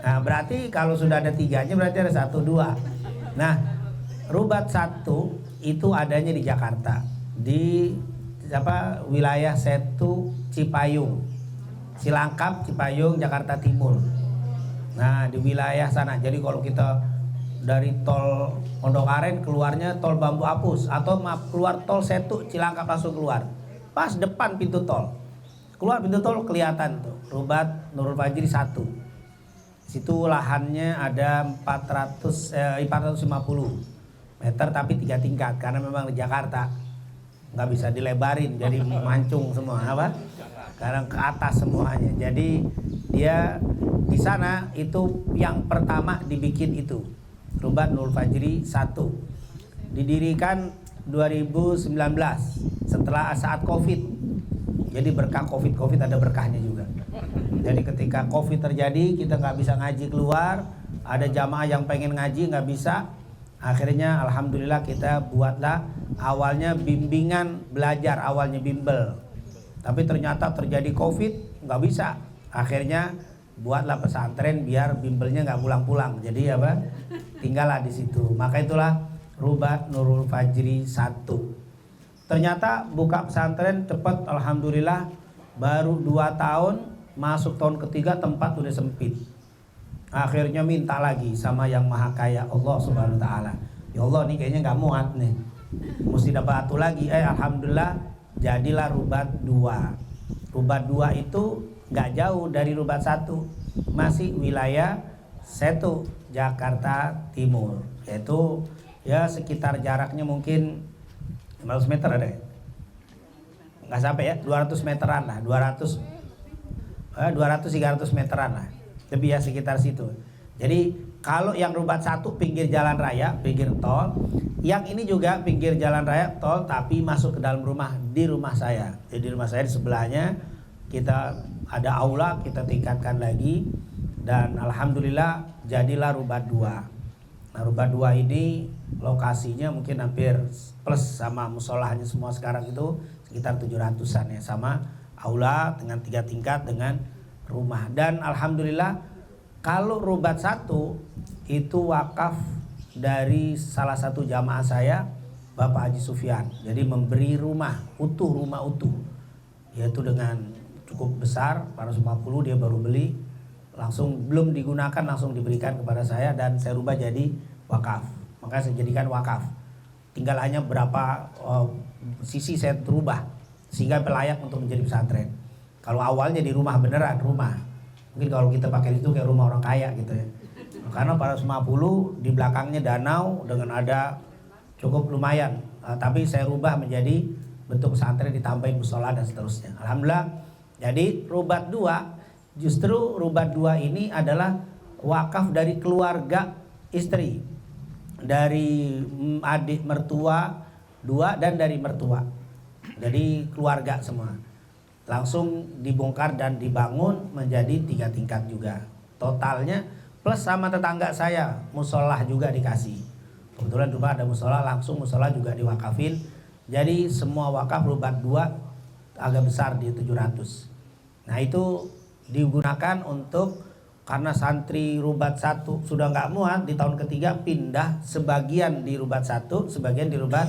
S5: Nah, berarti kalau sudah ada 3-nya berarti ada 1-2. Nah, Rubat 1 itu adanya di Jakarta, di wilayah Setu Cipayung, Cilangkap, Cipayung, Jakarta Timur. Nah, di wilayah sana. Jadi kalau kita dari tol Pondok Aren keluarnya tol Bambu Apus, atau keluar tol Setu Cilangkap langsung keluar, pas depan pintu tol. Keluar pintu tol kelihatan tuh Rubat Nurul Fajri 1. Situ lahannya ada 450 meter tapi 3 tingkat karena memang di Jakarta nggak bisa dilebarin, jadi mancung semua karena ke atas semuanya. Jadi dia di sana itu yang pertama dibikin itu Rubat Nurul Fajri 1, didirikan 2019 setelah saat Covid. Jadi berkah Covid ada berkahnya juga. Jadi ketika Covid terjadi, kita nggak bisa ngaji keluar, ada jamaah yang pengen ngaji nggak bisa. Akhirnya alhamdulillah kita buatlah awalnya bimbingan belajar, awalnya bimbel. Tapi ternyata terjadi Covid, nggak bisa. Akhirnya buatlah pesantren biar bimbelnya nggak pulang-pulang. Jadi tinggallah di situ. Maka itulah Rubat Nurul Fajri 1. Ternyata buka pesantren cepat, alhamdulillah, baru 2 tahun, masuk tahun ketiga tempat udah sempit. Akhirnya minta lagi sama yang maha kaya, Allah Subhanahu wa taala. Ya Allah, nih kayaknya nggak muat nih, mesti dapat batu lagi. Alhamdulillah jadilah Rubat 2. Rubat 2 itu nggak jauh dari Rubat 1, masih wilayah Setu Jakarta Timur, yaitu ya sekitar jaraknya mungkin 500 meter ada ya? Nggak sampai ya, 200 meteran lah, 200-300 meteran lah, lebih ya sekitar situ. Jadi kalau yang Rubat 1 pinggir jalan raya, pinggir tol, yang ini juga pinggir jalan raya tol tapi masuk ke dalam rumah, di rumah saya. Jadi di rumah saya di sebelahnya kita ada aula, kita tingkatkan lagi, dan alhamdulillah jadilah Rubat 2. Nah, Rubat 2 ini lokasinya mungkin hampir plus sama musolahnya semua sekarang itu sekitar 700-an ya, sama aula dengan 3 tingkat dengan rumah. Dan alhamdulillah kalau Rubat 1 itu wakaf dari salah satu jamaah saya, Bapak Haji Sufyan. Jadi memberi rumah utuh, yaitu dengan cukup besar, 450 dia baru beli, langsung belum digunakan langsung diberikan kepada saya dan saya rubah jadi wakaf. Maka saya jadikan wakaf. Tinggal hanya berapa sisi saya rubah sehingga layak untuk menjadi pesantren. Kalau awalnya di rumah beneran, rumah. Mungkin kalau kita pakai itu kayak rumah orang kaya gitu ya. Karena 450 di belakangnya danau dengan ada cukup lumayan. Tapi saya rubah menjadi bentuk pesantren, ditambahin musola dan seterusnya. Alhamdulillah. Jadi Rubat 2, justru Rubat 2 ini adalah wakaf dari keluarga istri, dari adik mertua 2 dan dari mertua. Jadi keluarga semua. Langsung dibongkar dan dibangun menjadi 3 tingkat juga. Totalnya plus sama tetangga saya, musolah juga dikasih. Kebetulan rumah ada musola, langsung musola juga diwakafin. Jadi semua wakaf Rubat 2 agak besar di 700. Nah itu digunakan untuk, karena santri Rubat 1 sudah nggak muat, di tahun ketiga pindah sebagian di Rubat 1, sebagian di Rubat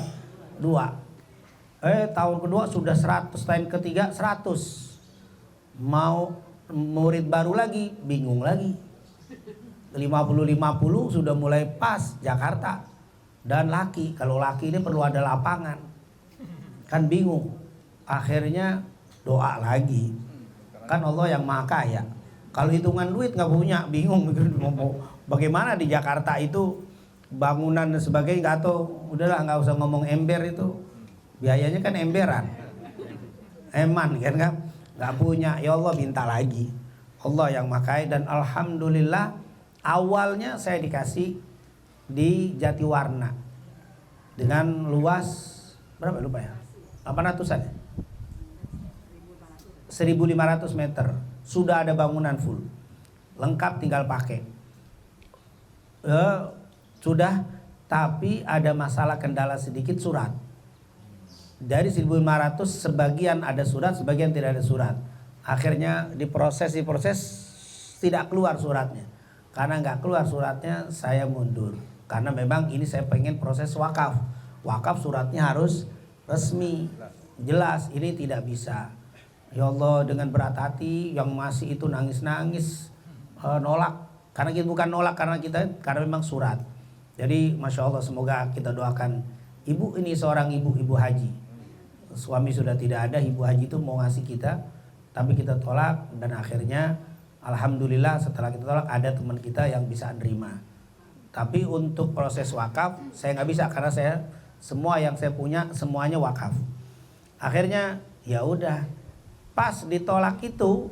S5: 2. Tahun kedua sudah 100, tahun ketiga 100. Mau murid baru lagi, bingung lagi. 50-50 sudah mulai pas Jakarta. Dan laki, kalau laki ini perlu ada lapangan. Kan bingung. Akhirnya doa lagi. Kan Allah yang maha kaya. Kalau hitungan duit nggak punya, bingung mau bagaimana di Jakarta itu bangunan dan sebagainya, nggak tahu. Udahlah, nggak usah ngomong ember itu, biayanya kan emberan, eman kan, nggak punya. Ya Allah minta lagi, Allah yang maha kaya. Dan alhamdulillah awalnya saya dikasih di Jatiwarna dengan luas berapa lupa ya, 800-an ya, 1.500 meter. Sudah ada bangunan full, lengkap, tinggal pakai. Sudah, tapi ada masalah kendala sedikit surat. Dari 1.500 sebagian ada surat, sebagian tidak ada surat. Akhirnya diproses tidak keluar suratnya. Karena nggak keluar suratnya saya mundur. Karena memang ini saya pengen proses wakaf. Wakaf suratnya harus resmi, jelas. Ini tidak bisa. Ya Allah, dengan berat hati yang masih itu nangis-nangis nolak. Karena kita bukan nolak karena memang surat. Jadi Masya Allah, semoga kita doakan ibu ini seorang ibu haji. Suami sudah tidak ada, ibu haji itu mau ngasih kita, tapi kita tolak. Dan akhirnya alhamdulillah setelah kita tolak ada teman kita yang bisa nerima. Tapi untuk proses wakaf saya nggak bisa, karena saya semua yang saya punya semuanya wakaf. Akhirnya ya udah, pas ditolak itu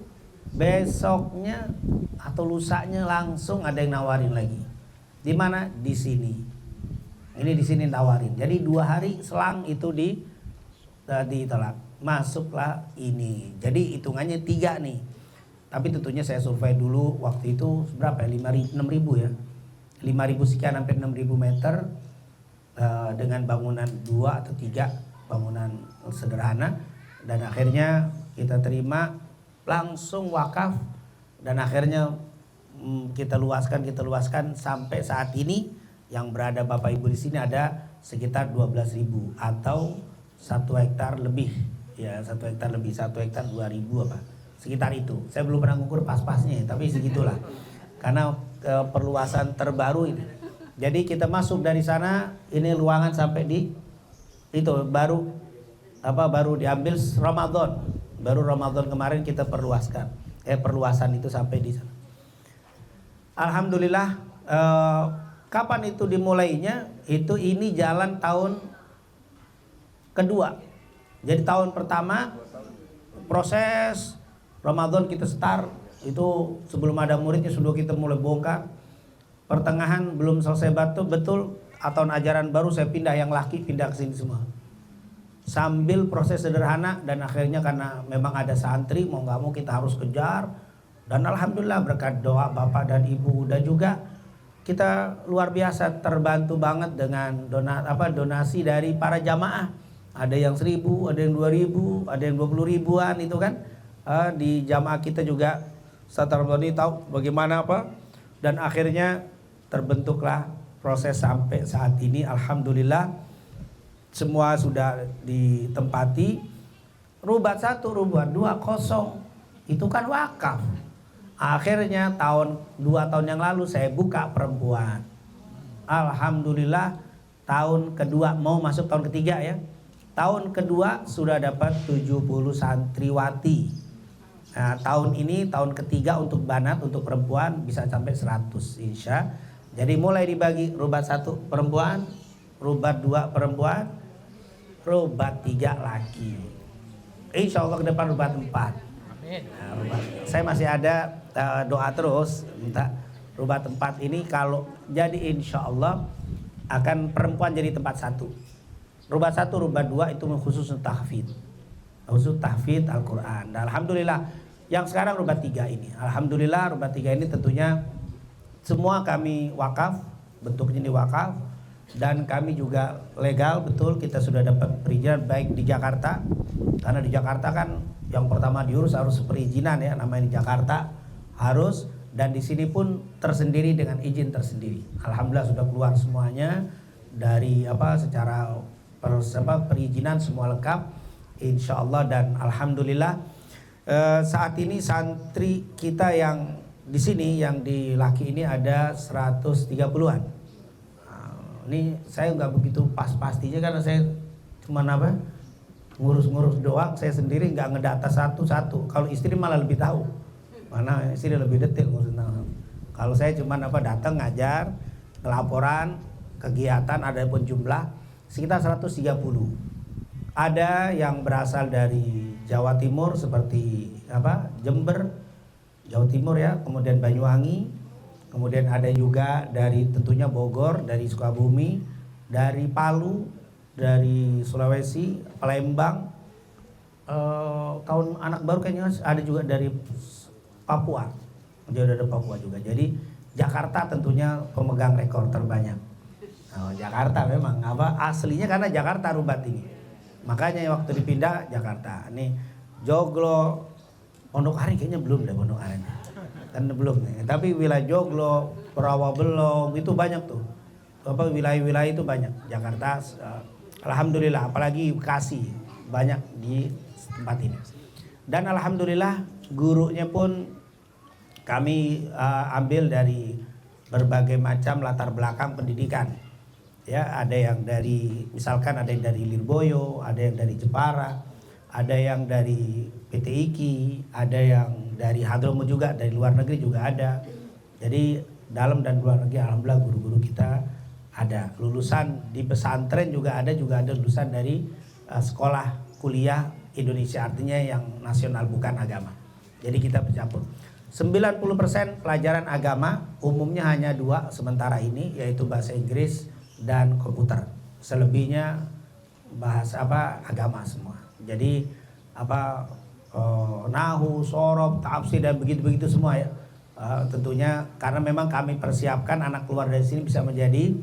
S5: besoknya atau lusanya langsung ada yang nawarin lagi. Di mana? Di sini. Ini di sini nawarin. Jadi 2 hari selang itu ditolak. Masuklah ini. Jadi hitungannya 3 nih. Tapi tentunya saya survei dulu waktu itu berapa ya? 6.000 ya. 5.000 sekian, hampir 6.000 meter dengan bangunan 2 atau 3 bangunan sederhana. Dan akhirnya kita terima, langsung wakaf. Dan akhirnya kita luaskan sampai saat ini yang berada Bapak Ibu di sini ada sekitar 12.000 atau 1 hektar lebih. Ya, 1 hektar lebih, 1 hektar 2.000 apa. Sekitar itu. Saya belum pernah ngukur pas-pasnya, tapi segitulah. Karena perluasan terbaru ini. Jadi kita masuk dari sana, ini ruangan sampai di itu baru diambil Ramadan. Baru Ramadan kemarin kita perluasan itu sampai di sana. Alhamdulillah, kapan itu dimulainya? Ini jalan tahun kedua. Jadi tahun pertama proses Ramadan kita start itu sebelum ada muridnya sudah kita mulai bongkar. pertengahan belum selesai betul tahun ajaran baru saya pindah yang laki pindah ke sini semua. Sambil proses sederhana dan akhirnya karena memang ada santri mau nggak mau kita harus kejar, dan alhamdulillah berkat doa bapak dan ibu dan juga kita luar biasa terbantu banget dengan donasi dari para jamaah. Ada yang 1.000, ada yang 2.000, ada yang 20 ribuan itu kan. Di jamaah kita juga Ustaz Ramdhani tahu bagaimana dan akhirnya terbentuklah proses sampai saat ini alhamdulillah. Semua sudah ditempati. Rubat 1, rubat 2 kosong. Itu kan wakaf. Akhirnya 2 tahun yang lalu saya buka perempuan. Alhamdulillah tahun kedua mau masuk tahun ketiga ya. Tahun kedua sudah dapat 70 santriwati. Nah, tahun ini tahun ketiga untuk banat untuk perempuan bisa sampai 100 insya. Jadi mulai dibagi rubat 1 perempuan, rubat 2 perempuan, rubat 3 laki. Insya Allah ke depan rubat 4. Amin. Nah, saya masih ada doa terus minta rubat 4 ini kalau jadi insya Allah akan perempuan jadi tempat 1. Rubat 1, rubat 2 itu khusus tahfidz. Khusus tahfidz Al-Quran. Dan alhamdulillah yang sekarang rubat 3 ini. Alhamdulillah rubat 3 ini tentunya semua kami wakaf, bentuknya di wakaf. Dan kami juga legal, betul kita sudah dapat perizinan baik di Jakarta. Karena di Jakarta kan yang pertama diurus harus perizinan ya, namanya di Jakarta harus. Dan di sini pun tersendiri dengan izin tersendiri. Alhamdulillah sudah keluar semuanya dari secara perizinan semua lengkap, insya Allah. Dan alhamdulillah saat ini santri kita yang di sini yang di laki ini ada 130-an. Ini saya nggak begitu pastinya karena saya cuma ngurus-ngurus doang, saya sendiri nggak ngedata satu-satu. Kalau istri malah lebih tahu, mana istri lebih detail ngurusnya. Kalau saya cuma datang ngajar, laporan, kegiatan, ada pun jumlah sekitar 130. Ada yang berasal dari Jawa Timur seperti Jember, Jawa Timur ya, kemudian Banyuwangi. Kemudian ada juga dari tentunya Bogor, dari Sukabumi, dari Palu, dari Sulawesi, Palembang. Tahun anak baru kayaknya ada juga dari Papua. Jadi ada Papua juga. Jadi Jakarta tentunya pemegang rekor terbanyak. Jakarta memang aslinya karena Jakarta rubat ini. Makanya waktu dipindah Jakarta. Nih Joglo, Pondok Ari kayaknya belum deh Pondok Ari. Kan belum nih. Tapi wilayah Joglo, Rawabelong itu banyak tuh. Wilayah-wilayah itu banyak. Jakarta alhamdulillah, apalagi Bekasi banyak di tempat ini. Dan alhamdulillah gurunya pun kami ambil dari berbagai macam latar belakang pendidikan. Ya, ada yang dari misalkan ada yang dari Lirboyo, ada yang dari Jepara, ada yang dari PT IKI, ada yang dari Hadromo juga, dari luar negeri juga ada. Jadi dalam dan luar negeri alhamdulillah guru-guru kita ada. Lulusan di pesantren juga ada lulusan dari sekolah kuliah Indonesia, artinya yang nasional bukan agama. Jadi kita bercampur. 90% pelajaran agama umumnya hanya 2 sementara ini, yaitu bahasa Inggris dan komputer. Selebihnya bahasa agama semua. Jadi nahu, sorob, tafsir dan begitu-begitu semua ya. Tentunya karena memang kami persiapkan anak keluar dari sini bisa menjadi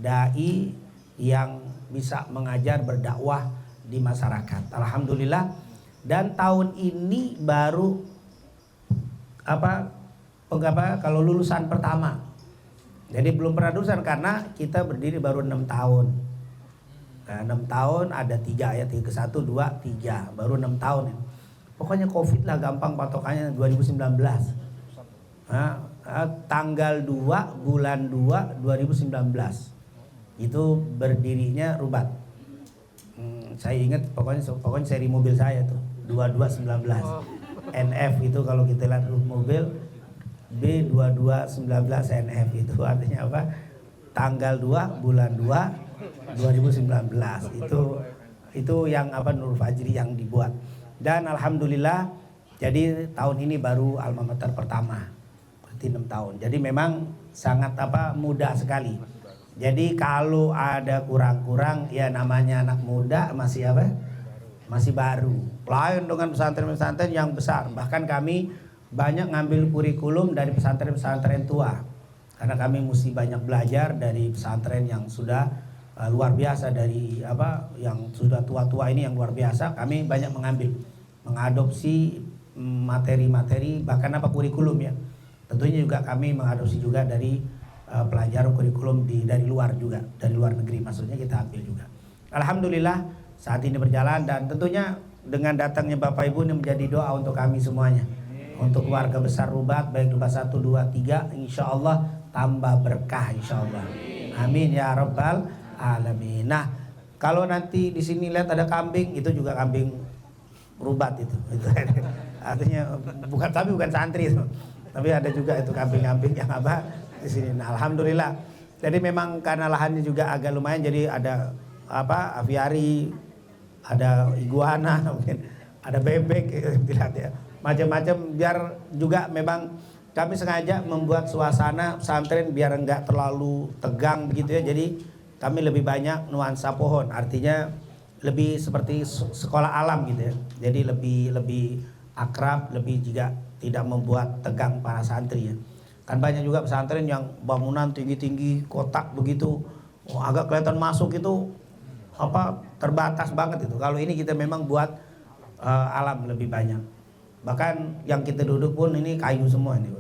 S5: dai yang bisa mengajar berdakwah di masyarakat. Alhamdulillah. Dan tahun ini baru kalau lulusan pertama. Jadi belum pernah lulusan karena kita berdiri baru 6 tahun. Nah, 6 tahun ada 3 ya, 1, 2, 3, baru 6 tahun. Pokoknya Covid lah gampang patokannya 2019. Tanggal 2 bulan 2 2019 itu berdirinya Rubat. Saya ingat pokoknya seri mobil saya tuh 2219 NF itu kalau kita lihat mobil B2219 NF itu artinya apa? Tanggal 2 bulan 2 2019 itu yang Nur Fajri yang dibuat. Dan alhamdulillah jadi tahun ini baru alma mater pertama. berarti 6 tahun. Jadi memang sangat muda sekali. Jadi kalau ada kurang-kurang ya namanya anak muda masih masih baru. Lain dengan pesantren-pesantren yang besar. Bahkan kami banyak ngambil kurikulum dari pesantren-pesantren tua. Karena kami mesti banyak belajar dari pesantren yang sudah luar biasa, dari yang sudah tua-tua ini yang luar biasa. Kami banyak mengadopsi materi-materi, bahkan kurikulum ya. Tentunya juga kami mengadopsi juga dari pelajaran kurikulum dari luar juga, dari luar negeri maksudnya kita ambil juga. Alhamdulillah saat ini berjalan, dan tentunya dengan datangnya Bapak Ibu ini menjadi doa untuk kami semuanya. Untuk keluarga besar Rubat, baik Rubat 1, 2, 3, insya Allah tambah berkah insya Allah. Amin ya rabbal alamin. Nah, kalau nanti di sini lihat ada kambing, itu juga kambing Rubat itu. Artinya bukan santri itu. Tapi ada juga itu kambing-kambing yang di sini. Nah, alhamdulillah. Jadi memang karena lahannya juga agak lumayan, jadi ada aviari, ada iguana, mungkin ada bebek, dilihat ya. Macam-macam, biar juga memang kami sengaja membuat suasana pesantren biar enggak terlalu tegang begitu ya. Jadi kami lebih banyak nuansa pohon, artinya lebih seperti sekolah alam gitu ya. Jadi lebih akrab, lebih juga tidak membuat tegang para santri ya. Kan banyak juga pesantren yang bangunan tinggi-tinggi, kotak begitu, agak kelihatan masuk itu terbatas banget itu. Kalau ini kita memang buat alam lebih banyak. Bahkan yang kita duduk pun ini kayu semua ini.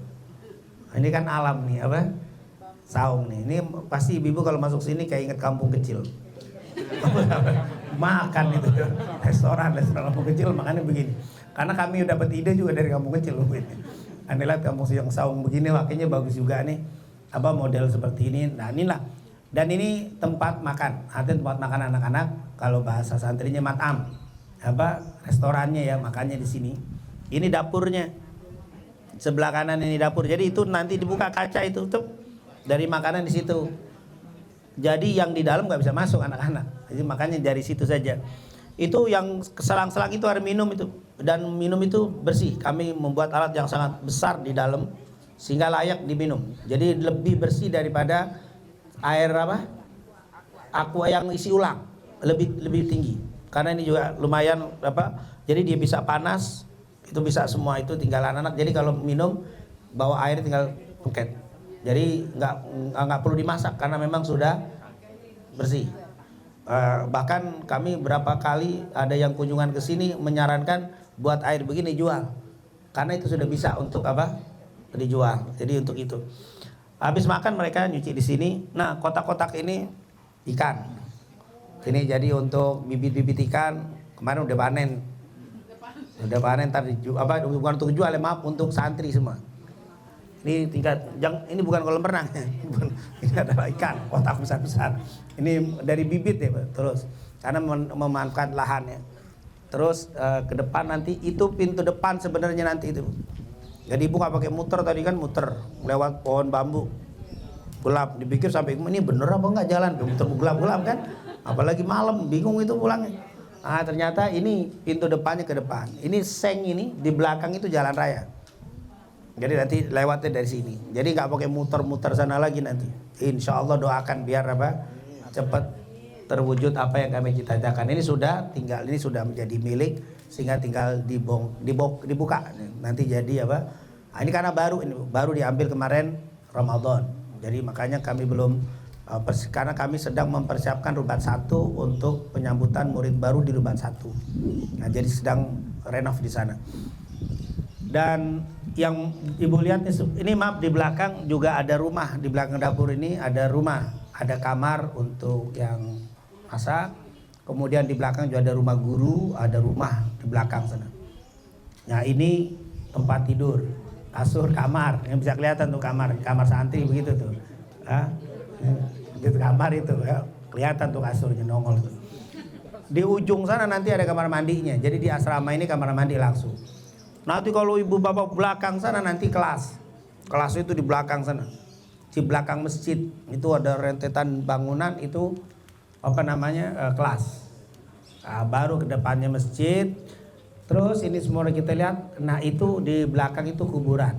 S5: Ini kan alam nih saung nih. Ini pasti ibu kalau masuk sini kayak ingat kampung kecil. Makan itu restoran kampung kecil makannya begini. Karena kami dapat ide juga dari kampung kecil ini. Anda lihat kampung yang saung begini makanya bagus juga nih. Model seperti ini. Nah, inilah. Dan ini tempat makan. Artinya tempat makan anak-anak, kalau bahasa santrinya matam. Restorannya ya, makannya di sini. Ini dapurnya. Sebelah kanan ini dapur. Jadi itu nanti dibuka kaca itu tuh dari makanan di situ. Jadi yang di dalam nggak bisa masuk anak-anak. Jadi makanya dari situ saja. Itu yang selang-selang itu air minum itu, dan minum itu bersih. Kami membuat alat yang sangat besar di dalam sehingga layak diminum. Jadi lebih bersih daripada air aqua yang isi ulang, lebih tinggi. Karena ini juga lumayan jadi dia bisa panas, itu bisa semua, itu tinggal anak-anak. Jadi kalau minum bawa air tinggal buket. Jadi nggak perlu dimasak karena memang sudah bersih. Bahkan kami berapa kali ada yang kunjungan ke sini menyarankan buat air begini jual, karena itu sudah bisa untuk dijual. Jadi untuk itu habis makan mereka nyuci di sini. Nah, kotak-kotak ini ikan. Ini jadi untuk bibit-bibit ikan. Kemarin udah panen tadi bukan untuk jual ya, maaf, untuk santri semua. Ini ini bukan kolam renang ya. Ini adalah ikan, kotak besar-besar. Ini dari bibit ya, terus karena memanfaatkan lahannya. Terus ke depan nanti itu pintu depan sebenarnya nanti itu. Jadi ibu nggak pakai muter, tadi kan muter lewat pohon bambu. Gelap, dipikir sampai ini bener apa enggak jalan, muter gelap-gelap kan. Apalagi malam, bingung itu pulangnya. Ah, ternyata ini pintu depannya ke depan. Ini seng ini di belakang itu jalan raya. Jadi nanti lewatnya dari sini. Jadi nggak pakai muter-muter sana lagi nanti. Insya Allah doakan biar cepat terwujud apa yang kami cita-citakan. Ini sudah menjadi milik, sehingga tinggal dibuka. Nanti jadi ini karena baru diambil kemarin Ramadan. Jadi makanya kami belum karena kami sedang mempersiapkan Rubat 1 untuk penyambutan murid baru di Rubat 1. Nah, jadi sedang renov di sana. Dan yang ibu lihat ini maaf, di belakang juga ada rumah. Di belakang dapur ini ada rumah, ada kamar untuk yang masak. Kemudian di belakang juga ada rumah guru, ada rumah di belakang sana. Nah, ini tempat tidur, kasur, kamar. Yang bisa kelihatan tuh kamar santri begitu tuh. Gitu kamar itu ya, kelihatan tuh kasurnya nongol tuh. Di ujung sana nanti ada kamar mandinya. Jadi di asrama ini kamar mandi langsung. Nanti kalau ibu bapak belakang sana nanti kelas itu di belakang sana, di belakang masjid itu ada rentetan bangunan itu kelas. Nah, baru ke depannya masjid. Terus ini semua kita lihat, nah itu di belakang itu kuburan.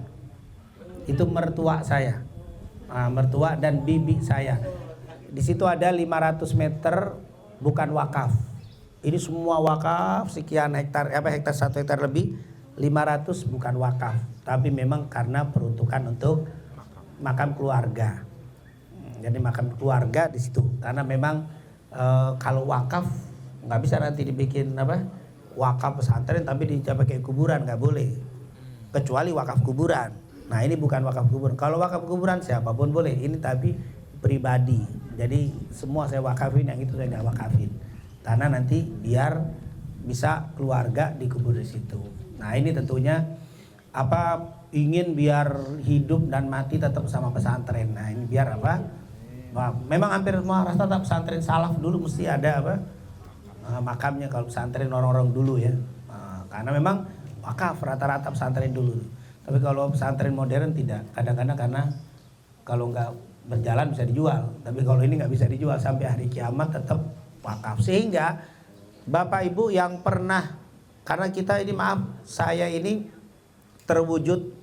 S5: Itu mertua saya. Nah, mertua dan bibi saya. Di situ ada 500 meter bukan wakaf. Ini semua wakaf sekian hektar, hektar 1 hektar lebih, 500 bukan wakaf. Tapi memang karena peruntukan untuk makam keluarga. Jadi makam keluarga di situ. Karena memang kalau wakaf nggak bisa nanti dibikin wakaf pesantren tapi dipakai kuburan, nggak boleh. Kecuali wakaf kuburan. Nah ini bukan wakaf kuburan. Kalau wakaf kuburan siapapun boleh. Ini tapi pribadi. Jadi semua saya wakafin, yang itu saya nggak wakafin. Karena nanti biar bisa keluarga dikubur di situ. Nah ini tentunya ingin biar hidup dan mati tetap sama pesantren. Nah ini biar memang hampir semua rata-rata pesantren salaf dulu mesti ada makamnya kalau pesantren orang-orang dulu ya. Karena memang wakaf rata-rata pesantren dulu. Tapi kalau pesantren modern tidak. Kadang-kadang karena kalau nggak berjalan bisa dijual. Tapi kalau ini nggak bisa dijual sampai hari kiamat tetap wakaf. Sehingga Bapak Ibu yang pernah, karena kita ini saya ini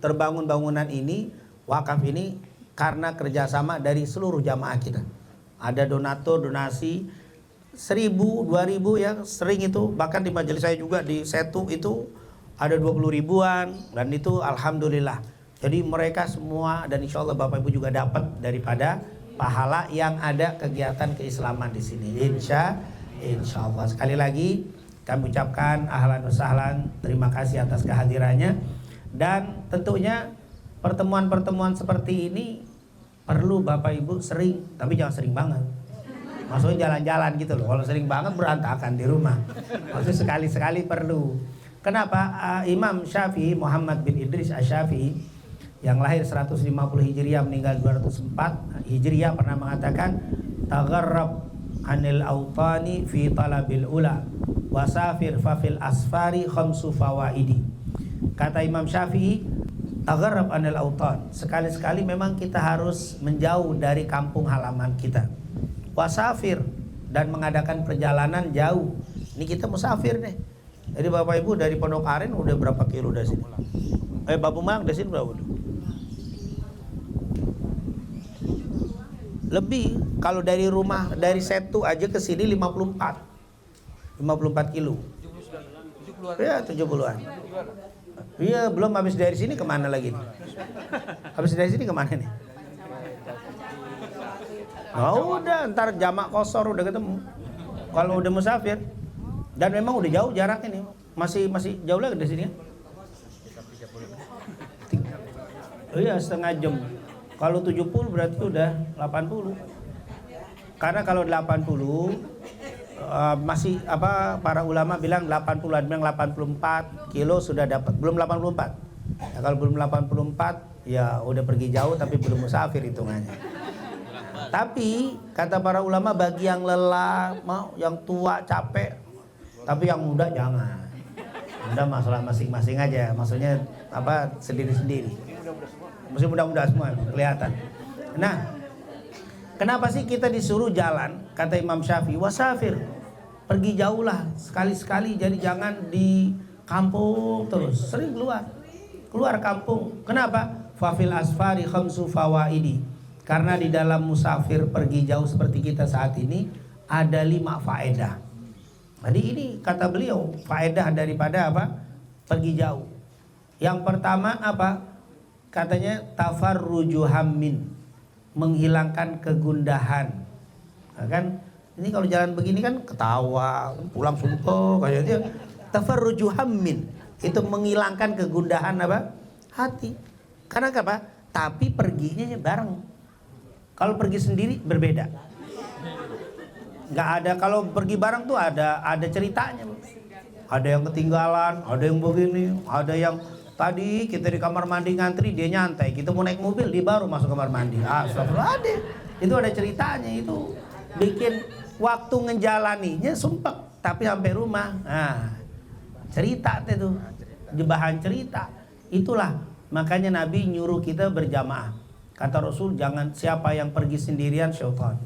S5: terbangun bangunan ini, wakaf ini karena kerjasama dari seluruh jamaah kita. Ada donatur, donasi 1.000, 2.000 ya sering itu. Bahkan di majelis saya juga di Setu itu ada 20 ribuan dan itu alhamdulillah. Jadi mereka semua dan insya Allah Bapak Ibu juga dapat daripada pahala yang ada kegiatan keislaman di sini. Insya Allah. Sekali lagi kami ucapkan ahlan wa sahlan, terima kasih atas kehadirannya. Dan tentunya pertemuan-pertemuan seperti ini perlu Bapak Ibu sering, tapi jangan sering banget. Maksudnya jalan-jalan gitu loh. Kalau sering banget berantakan di rumah. Maksudnya sekali-sekali perlu. Kenapa? Imam Syafi'i Muhammad bin Idris Asy-Syafi'i yang lahir 150 Hijriah meninggal 204 Hijriah pernah mengatakan, tagharrab anil autani fi talabil ula wasafir fafil asfari khamsu fawaidi. Kata Imam Syafi'i, tagharrab anil autan, sekali-sekali memang kita harus menjauh dari kampung halaman kita. Wasafir, dan mengadakan perjalanan jauh. Ini kita musafir nih. Jadi Bapak Ibu dari Pondok Aren udah berapa kilo dari sini? Bapak Mang dari sini berapa? Lebih, kalau dari rumah dari Setu aja ke sini 54 kilo. 70-an. Ya 70-an. Iya belum habis dari sini kemana lagi? Habis dari sini kemana nih? Oh udah ntar jamak kosor udah ketemu. Kalau udah musafir dan memang udah jauh jaraknya nih, masih jauh lagi dari sini ya. Iya setengah jam. Kalau 70 berarti udah 80. Karena kalau 80 masih para ulama bilang 80, ada bilang 84 kilo sudah dapat, belum 84. Ya, kalau belum 84 ya udah pergi jauh tapi belum musafir hitungannya. Tapi kata para ulama bagi yang lelah, yang tua capek, tapi yang muda jangan. Muda masalah masing-masing aja, maksudnya sendiri-sendiri. Mesti mudah-mudahan semua kelihatan. Nah, kenapa sih kita disuruh jalan? Kata Imam Syafi'i, wasafir, pergi jauhlah sekali-sekali. Jadi jangan di kampung terus, sering keluar kampung. Kenapa? Fafil asfari khamsu fawaidi. Karena di dalam musafir pergi jauh seperti kita saat ini ada 5 faedah. Jadi ini kata beliau faedah daripada pergi jauh. Yang pertama Katanya tafarruju hammin, menghilangkan kegundahan. Nah, kan ini kalau jalan begini kan ketawa, pulang suntuk kayak gitu. Tafarruju hammin itu menghilangkan kegundahan hati. Karena Tapi perginya bareng. Kalau pergi sendiri berbeda. Nggak ada, kalau pergi bareng tuh ada ceritanya. Ada yang ketinggalan, ada yang begini, ada yang tadi kita di kamar mandi ngantri, dia nyantai. Kita mau naik mobil, dia baru masuk kamar mandi. Astagfirullahaladzim. Itu ada ceritanya. Itu bikin waktu ngejalaninya sumpek, tapi sampai rumah. Nah, cerita itu, bahan cerita. Itulah makanya Nabi nyuruh kita berjamaah. Kata Rasul, jangan siapa yang pergi sendirian syaitan.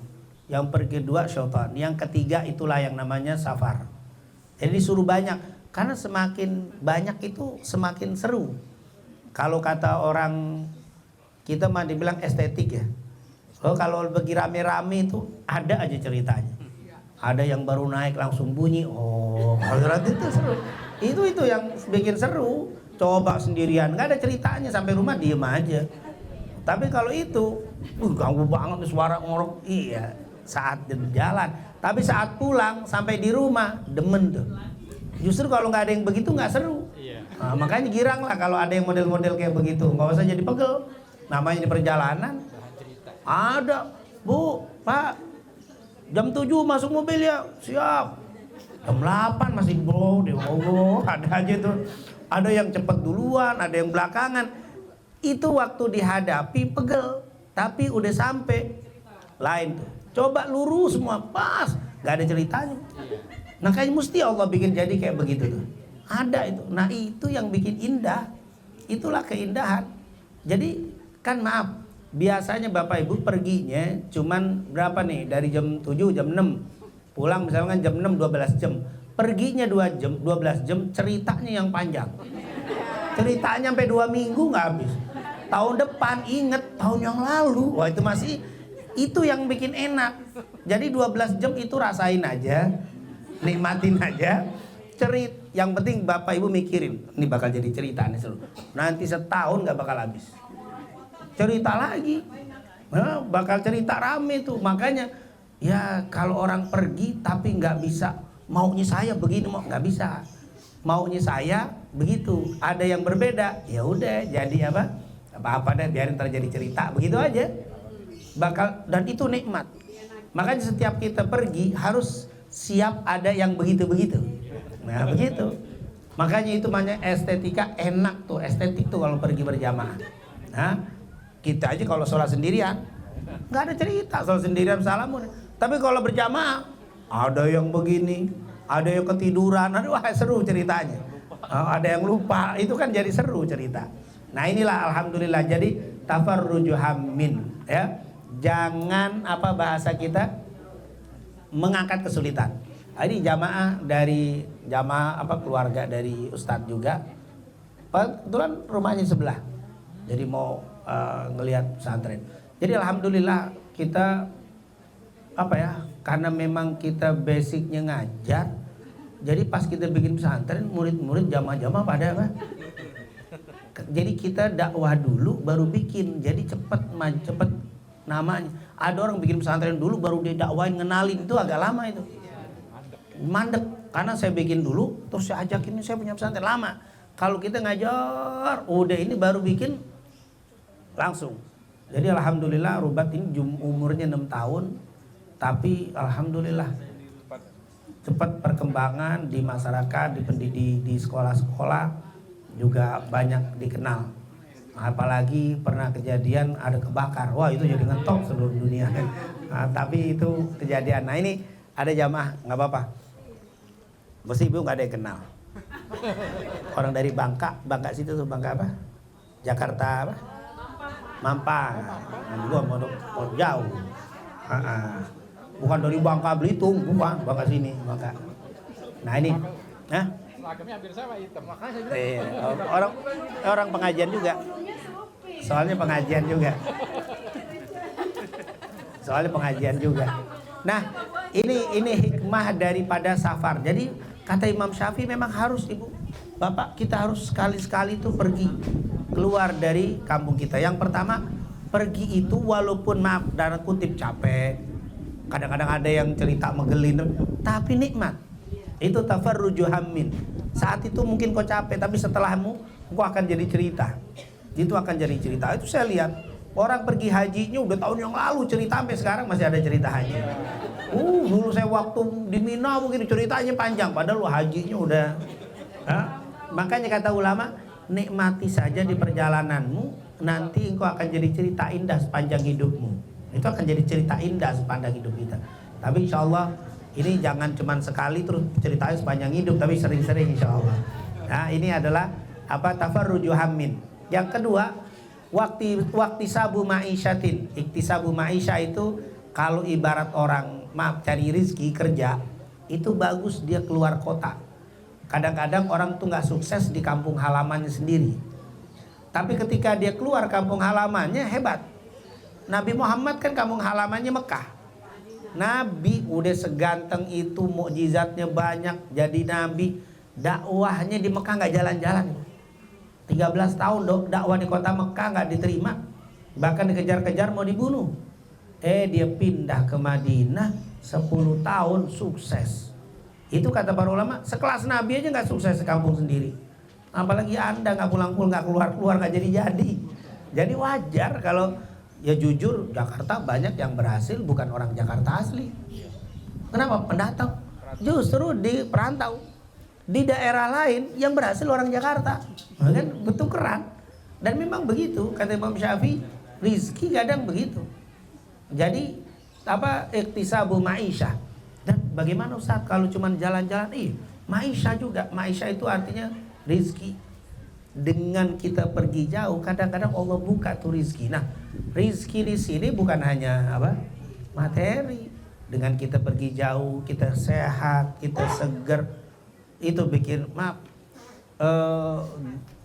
S5: Yang pergi dua syaitan. Yang ketiga itulah yang namanya safar. Jadi disuruh banyak. Karena semakin banyak itu semakin seru. Kalau kata orang kita mah dibilang estetik ya. Oh, kalau bagi rame-rame itu ada aja ceritanya. Ada yang baru naik langsung bunyi, oh hadirat itu seru. Itu yang bikin seru. Coba sendirian, nggak ada ceritanya, sampai rumah diem aja. Tapi kalau itu, ganggu banget nih suara ngorok. Iya, saat jalan. Tapi saat pulang sampai di rumah demen tuh. Justru kalau nggak ada yang begitu nggak seru. Nah, makanya girang lah kalau ada yang model-model kayak begitu. Nggak usah jadi pegel. Namanya di perjalanan. Ada, Bu, Pak. Jam 7 masuk mobil ya, siap. Jam 8 masih bro, ada aja tuh. Ada yang cepat duluan, ada yang belakangan. Itu waktu dihadapi pegel, tapi udah sampai lain tuh. Coba lurus semua pas, nggak ada ceritanya. Nah kayak mesti Allah bikin jadi kayak begitu tuh. Ada itu. Nah itu yang bikin indah. Itulah keindahan. Jadi kan maaf, biasanya Bapak Ibu perginya cuman berapa nih? Dari jam 7, jam 6. Pulang misalkan jam 6, 12 jam. Perginya 2 jam, 12 jam, ceritanya yang panjang. Ceritanya sampai 2 minggu nggak habis. Tahun depan inget tahun yang lalu. Wah itu masih, itu yang bikin enak. Jadi 12 jam itu rasain aja, nikmatin aja. Yang penting Bapak Ibu mikirin, ini bakal jadi cerita nih seru. Nanti setahun nggak bakal habis. Cerita lagi, nah, bakal cerita rame tuh. Makanya ya kalau orang pergi tapi nggak bisa, maunya saya begini, mau nggak bisa. Maunya saya begitu. Ada yang berbeda, ya udah jadi apa-apa deh, biarin terjadi cerita begitu aja. Bakal, dan itu nikmat. Makanya setiap kita pergi harus siap ada yang begitu-begitu. Nah begitu. Makanya itu namanya estetika, enak tuh, estetik tuh kalau pergi berjamaah. Nah kita aja kalau sholat sendirian nggak ada cerita, sholat sendirian salamun. Tapi kalau berjamaah ada yang begini, ada yang ketiduran, wah seru ceritanya. Ada yang lupa, itu kan jadi seru cerita. Nah inilah alhamdulillah, jadi tafarruju hammin ya. Jangan bahasa kita mengangkat kesulitan. Ini jamaah dari keluarga dari Ustadz juga. Kebetulan rumahnya sebelah. Jadi mau ngelihat pesantren. Jadi alhamdulillah kita karena memang kita basicnya ngajar. Jadi pas kita bikin pesantren, murid-murid jamaah-jamaah pada jadi kita dakwah dulu baru bikin. Jadi cepet namanya. Ada orang bikin pesantren dulu baru dia dakwain, ngenalin, itu agak lama itu. Mandek, karena saya bikin dulu terus saya ajakin, saya punya pesantren lama. Kalau kita ngajar, udah ini baru bikin langsung. Jadi alhamdulillah Rubat ini umurnya 6 tahun, tapi alhamdulillah cepat perkembangan di masyarakat, di sekolah-sekolah juga banyak dikenal. Apalagi pernah kejadian ada kebakar, wah itu jadi ngetop seluruh dunia. Nah, tapi itu kejadian. Nah ini ada jamaah, nggak apa-apa. Mesti ibu nggak ada yang kenal. Orang dari Bangka situ tuh, Bangka apa? Jakarta apa? Mampang. Nah, gua mau jauh. Bukan dari Bangka Belitung, bukan. Bangka sini, Bangka. Nah ini,
S4: hampir sama hitam.
S5: Orang pengajian juga. Soalnya pengajian juga. Nah, ini hikmah daripada safar. Jadi kata Imam Syafi'i memang harus Ibu, Bapak, kita harus sekali-sekali tuh pergi keluar dari kampung kita. Yang pertama, pergi itu walaupun maaf dan kutip capek. Kadang-kadang ada yang cerita megelin, tapi nikmat. Itu tafarruju hammin. Saat itu mungkin kau capek, tapi setelahmu kau akan jadi cerita. Itu akan jadi cerita. Itu saya lihat orang pergi hajinya udah tahun yang lalu cerita, sampai sekarang masih ada cerita haji. Dulu saya waktu di Mina mungkin ceritanya panjang, padahal hajinya udah. Makanya kata ulama, nikmati saja di perjalananmu, nanti engkau akan jadi cerita indah sepanjang hidupmu. Itu akan jadi cerita indah sepanjang hidup kita. Tapi insya Allah ini jangan cuma sekali terus ceritanya sepanjang hidup, tapi sering-sering insya Allah. Nah ini adalah tafarruju hammin. Yang kedua, waktisabu ma'isyatin. Iktisabu ma'isyah itu kalau ibarat orang cari rizki kerja, itu bagus dia keluar kota. Kadang-kadang orang tuh nggak sukses di kampung halamannya sendiri. Tapi ketika dia keluar kampung halamannya hebat. Nabi Muhammad kan kampung halamannya Mekah. Nabi udah seganteng itu, mukjizatnya banyak, jadi nabi. Dakwahnya di Mekah nggak jalan-jalan. 13 tahun dakwah di kota Mekah nggak diterima. Bahkan dikejar-kejar mau dibunuh. Dia pindah ke Madinah 10 tahun sukses. Itu kata para ulama, sekelas Nabi aja nggak sukses sekampung sendiri. Apalagi Anda nggak pulang-pulang, nggak keluar-keluar, nggak jadi-jadi. Jadi wajar kalau, ya jujur, Jakarta banyak yang berhasil bukan orang Jakarta asli. Kenapa? Pendatang. Justru di perantau, di daerah lain yang berhasil orang Jakarta. Kan betul keren. Dan memang begitu kata Imam Syafi'i, rizki kadang begitu. Jadi iktisabu ma'isyah. Dan bagaimana Ustaz kalau cuma jalan-jalan? Ma'isyah juga. Ma'isyah itu artinya rizki. Dengan kita pergi jauh, kadang-kadang Allah buka tuh rizki. Nah, rizki di sini bukan hanya materi. Dengan kita pergi jauh, kita sehat, kita seger, itu bikin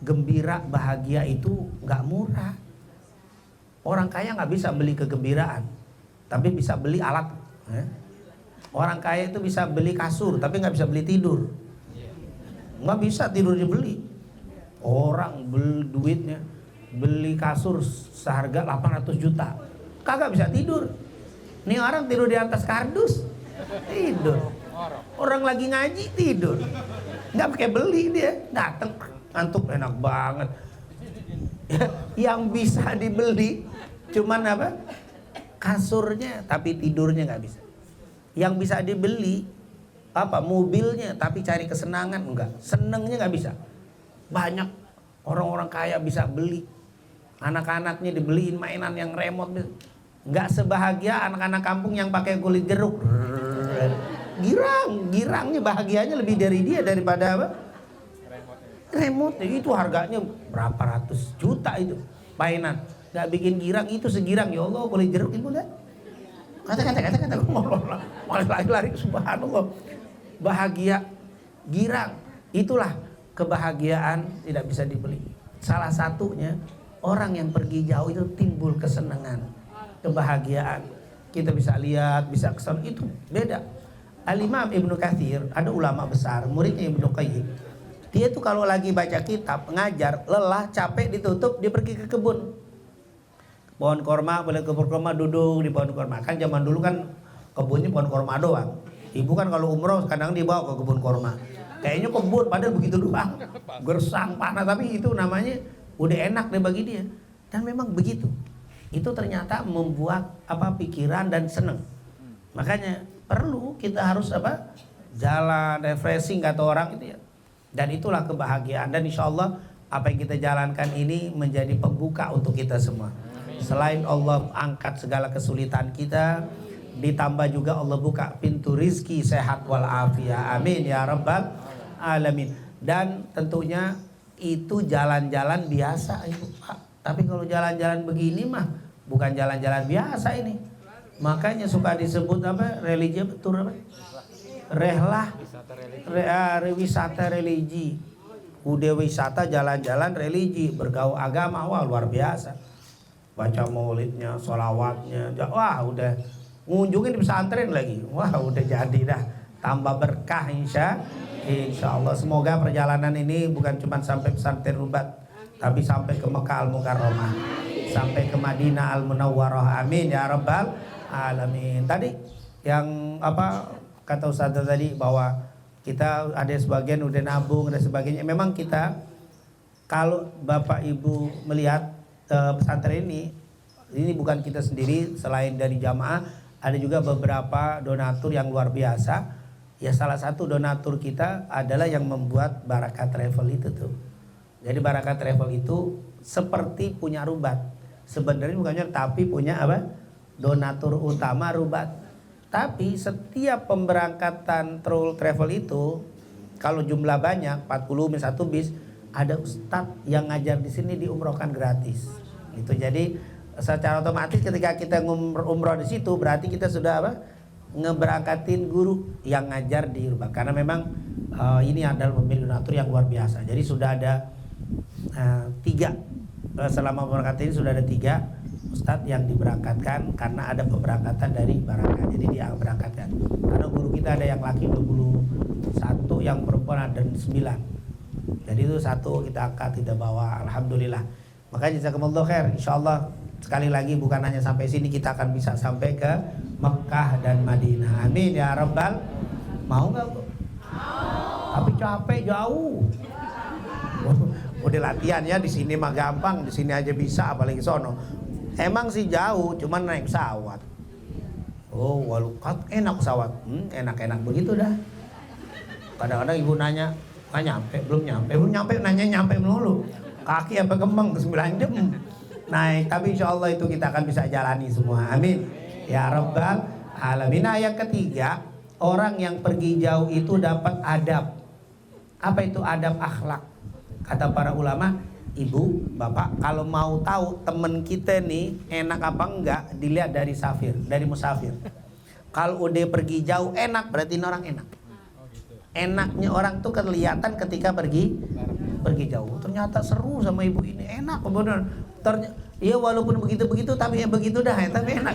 S5: gembira, bahagia itu nggak murah. Orang kaya nggak bisa beli kegembiraan, tapi bisa beli alat. Orang kaya itu bisa beli kasur, tapi nggak bisa beli tidur. Nggak bisa tidur dibeli. Orang beli duitnya, beli kasur seharga 800 juta, kagak bisa tidur. Nih orang tidur di atas kardus, tidur. Orang lagi ngaji tidur, nggak pakai beli dia, datang ngantuk enak banget. Yang bisa dibeli cuman kasurnya, tapi tidurnya nggak bisa. Yang bisa dibeli mobilnya, tapi cari kesenangan enggak, senengnya nggak bisa. Banyak orang-orang kaya bisa beli, anak-anaknya dibeliin mainan yang remote, nggak sebahagia anak-anak kampung yang pakai kulit jeruk. Girangnya bahagianya lebih dari dia daripada remote. Itu harganya berapa ratus juta itu mainan. Nggak bikin girang, itu segirang, ya Allah kulit jeruk itu dah. Kata malah lari-lari, subhanallah. Bahagia, girang, itulah kebahagiaan tidak bisa dibeli. Salah satunya orang yang pergi jauh itu timbul kesenangan, kebahagiaan. Kita bisa lihat, bisa kesan, itu beda. Al-Imam Ibnu Katsir, ada ulama besar, muridnya Ibnu Qayyim. Dia tuh kalau lagi baca kitab, ngajar, lelah, capek, ditutup, dia pergi ke kebun. Pohon korma, boleh kebun korma, duduk di pohon korma. Kan zaman dulu kan kebunnya pohon korma doang. Ibu kan kalau umroh kadang dibawa ke kebun korma. Kayaknya kebun, padahal begitu doang. Gersang, panas, tapi itu namanya udah enak deh bagi dia. Dan memang begitu. Itu ternyata membuat pikiran dan seneng. Makanya perlu kita harus jalan refreshing kata orang itu ya. Dan itulah kebahagiaan. Dan insya Allah apa yang kita jalankan ini menjadi pembuka untuk kita semua. Selain Allah angkat segala kesulitan kita, ditambah juga Allah buka pintu rizki sehat walafiat. Amin ya rabbal alamin. Dan tentunya itu jalan-jalan biasa itu Pak. Tapi kalau jalan-jalan begini mah bukan jalan-jalan biasa ini. Makanya suka disebut religi betul rehlah, wisata religi. Udah wisata jalan-jalan religi, bergaul agama, wah luar biasa. Baca maulidnya, sholawatnya, wah udah ngunjungin di pesantren lagi, wah udah jadi dah, tambah berkah insya Allah. Semoga perjalanan ini bukan cuma sampai pesantren Rubat, tapi sampai ke Mekah Al-Mukarramah, sampai ke Madinah Al-Munawwarah. Amin ya rabbal alamin. Tadi yang kata Ustaz tadi bahwa kita ada sebagian udah nabung dan sebagainya. Memang kita kalau Bapak Ibu melihat pesantren ini bukan kita sendiri, selain dari jamaah ada juga beberapa donatur yang luar biasa. Ya salah satu donatur kita adalah yang membuat Barakah Travel itu tuh. Jadi Barakah Travel itu seperti punya Rubat. Sebenarnya bukannya, tapi punya donatur utama Rubat. Tapi setiap pemberangkatan travel itu kalau jumlah banyak 40 satu bis, ada ustadz yang ngajar di sini diumrohkan gratis. Itu jadi secara otomatis ketika kita umroh di situ berarti kita sudah ngeberangkatin guru yang ngajar di Rubat. Karena memang ini adalah pemilik donatur yang luar biasa. Jadi sudah ada 3 selama pemberangkatan ini sudah ada 3 ustadz yang diberangkatkan karena ada pemberangkatan dari Barakah, jadi dia berangkatkan. Karena guru kita ada yang laki 21, yang perempuan ada 9. Jadi itu 1 kita angkat, kita bawa, alhamdulillah. Makanya jazakumullah khair. Insyaallah sekali lagi bukan hanya sampai sini, kita akan bisa sampai ke Mekah dan Madinah. Amin ya rabbal. Mau nggak? Mau. Tapi capek jauh. Udah latihan ya, di sini mah gampang, di sini aja bisa, apalagi sono. Emang sih jauh, cuman naik pesawat. Oh, walukat enak pesawat. Enak-enak begitu dah. Kadang-kadang ibu nanya, nggak nyampe, belum nyampe, nanya nyampe melulu. Kaki apa kembang ke 9 jam naik, tapi insya Allah itu kita akan bisa jalani semua. Amin ya rabbal alamin. Nah, yang ketiga, orang yang pergi jauh itu dapat adab. Apa itu adab? Akhlak. Kata para ulama, ibu, bapak, kalau mau tahu temen kita nih enak apa enggak, dilihat dari musafir. Kalau udah pergi jauh enak, berarti ini orang enak. Enaknya orang tuh kelihatan ketika pergi jauh. Ternyata seru sama ibu ini, enak bener. Ya walaupun begitu tapi ya begitu dah, ya, tapi enak.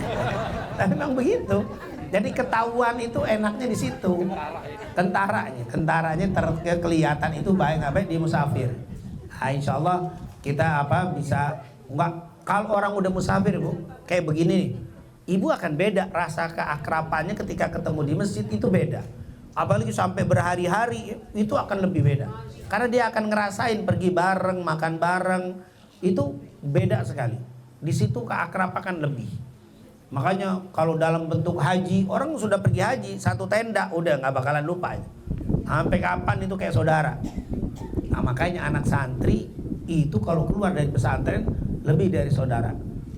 S5: Tapi memang begitu. Jadi ketahuan itu enaknya di situ. Tentaranya kelihatan itu baik di musafir. Nah, insya Allah kita bisa enggak, kalau orang udah musafir bu, kayak begini nih, ibu akan beda rasa keakrabannya ketika ketemu di masjid, itu beda. Apalagi sampai berhari-hari, itu akan lebih beda. Karena dia akan ngerasain pergi bareng, makan bareng, itu beda sekali. Di situ keakraban lebih. Makanya kalau dalam bentuk haji, orang sudah pergi haji 1 tenda, udah nggak bakalan lupa. Sampai kapan itu kayak saudara. Nah, makanya anak santri itu kalau keluar dari pesantren lebih dari saudara.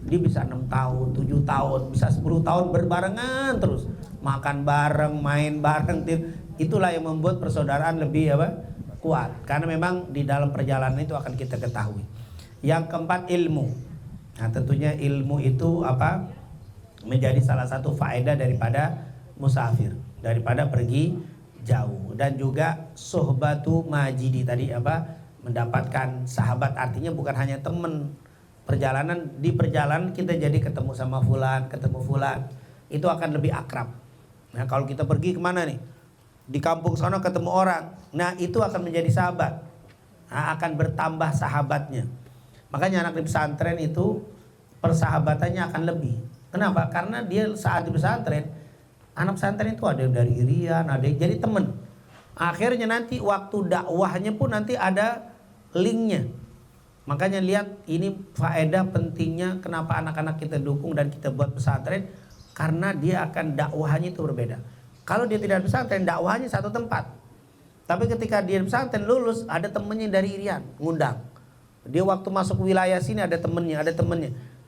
S5: Dia bisa 6 tahun, 7 tahun, bisa 10 tahun berbarengan terus. Makan bareng, main bareng. Itulah yang membuat persaudaraan lebih kuat. Karena memang di dalam perjalanan itu akan kita ketahui. Yang keempat, ilmu. Nah, tentunya ilmu itu menjadi salah satu faedah daripada musafir, daripada pergi jauh. Dan juga sohbatu majidi tadi mendapatkan sahabat, artinya bukan hanya teman. Di perjalanan kita jadi ketemu sama fulan, itu akan lebih akrab. Nah, kalau kita pergi kemana nih? Di kampung sana ketemu orang, nah itu akan menjadi sahabat. Nah, akan bertambah sahabatnya. Makanya anak di pesantren itu persahabatannya akan lebih. Kenapa? Karena dia saat di pesantren, anak pesantren itu ada dari Irian, ada jadi teman. Akhirnya nanti waktu dakwahnya pun nanti ada linknya. Makanya lihat ini faedah pentingnya kenapa anak-anak kita dukung dan kita buat pesantren, karena dia akan dakwahnya itu berbeda. Kalau dia tidak pesantren, dakwahnya satu tempat. Tapi ketika dia pesantren lulus, ada temennya dari Irian, ngundang. Dia waktu masuk wilayah sini ada temennya.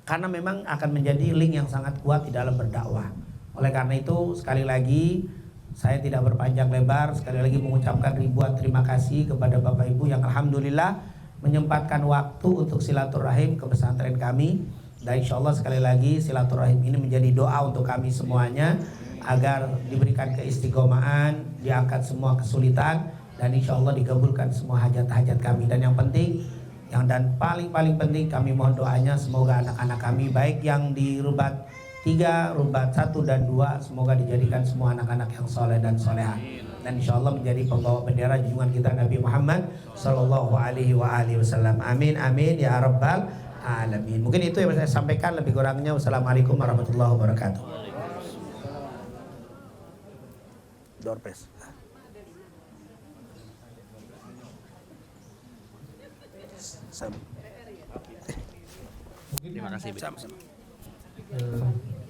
S5: Karena memang akan menjadi link yang sangat kuat di dalam berdakwah. Oleh karena itu sekali lagi saya tidak berpanjang lebar, sekali lagi mengucapkan ribuan terima kasih kepada Bapak Ibu yang alhamdulillah menyempatkan waktu untuk silaturahim ke pesantren kami. Dan insya Allah sekali lagi silaturahim ini menjadi doa untuk kami semuanya, agar diberikan keistiqomahan, diangkat semua kesulitan, dan insya Allah dikabulkan semua hajat-hajat kami. Dan yang penting, dan paling penting, kami mohon doanya semoga anak-anak kami baik yang di Rubat 3, Rubat 1 dan 2, semoga dijadikan semua anak-anak yang soleh dan soleha. Dan insya Allah menjadi pembawa bendera junjungan kita Nabi Muhammad Sallallahu Alaihi Wasallam. Amin amin ya rabbal alamin. Mungkin itu yang saya sampaikan, lebih kurangnya wassalamualaikum warahmatullahi wabarakatuh. Doorpress.
S3: Terima kasih.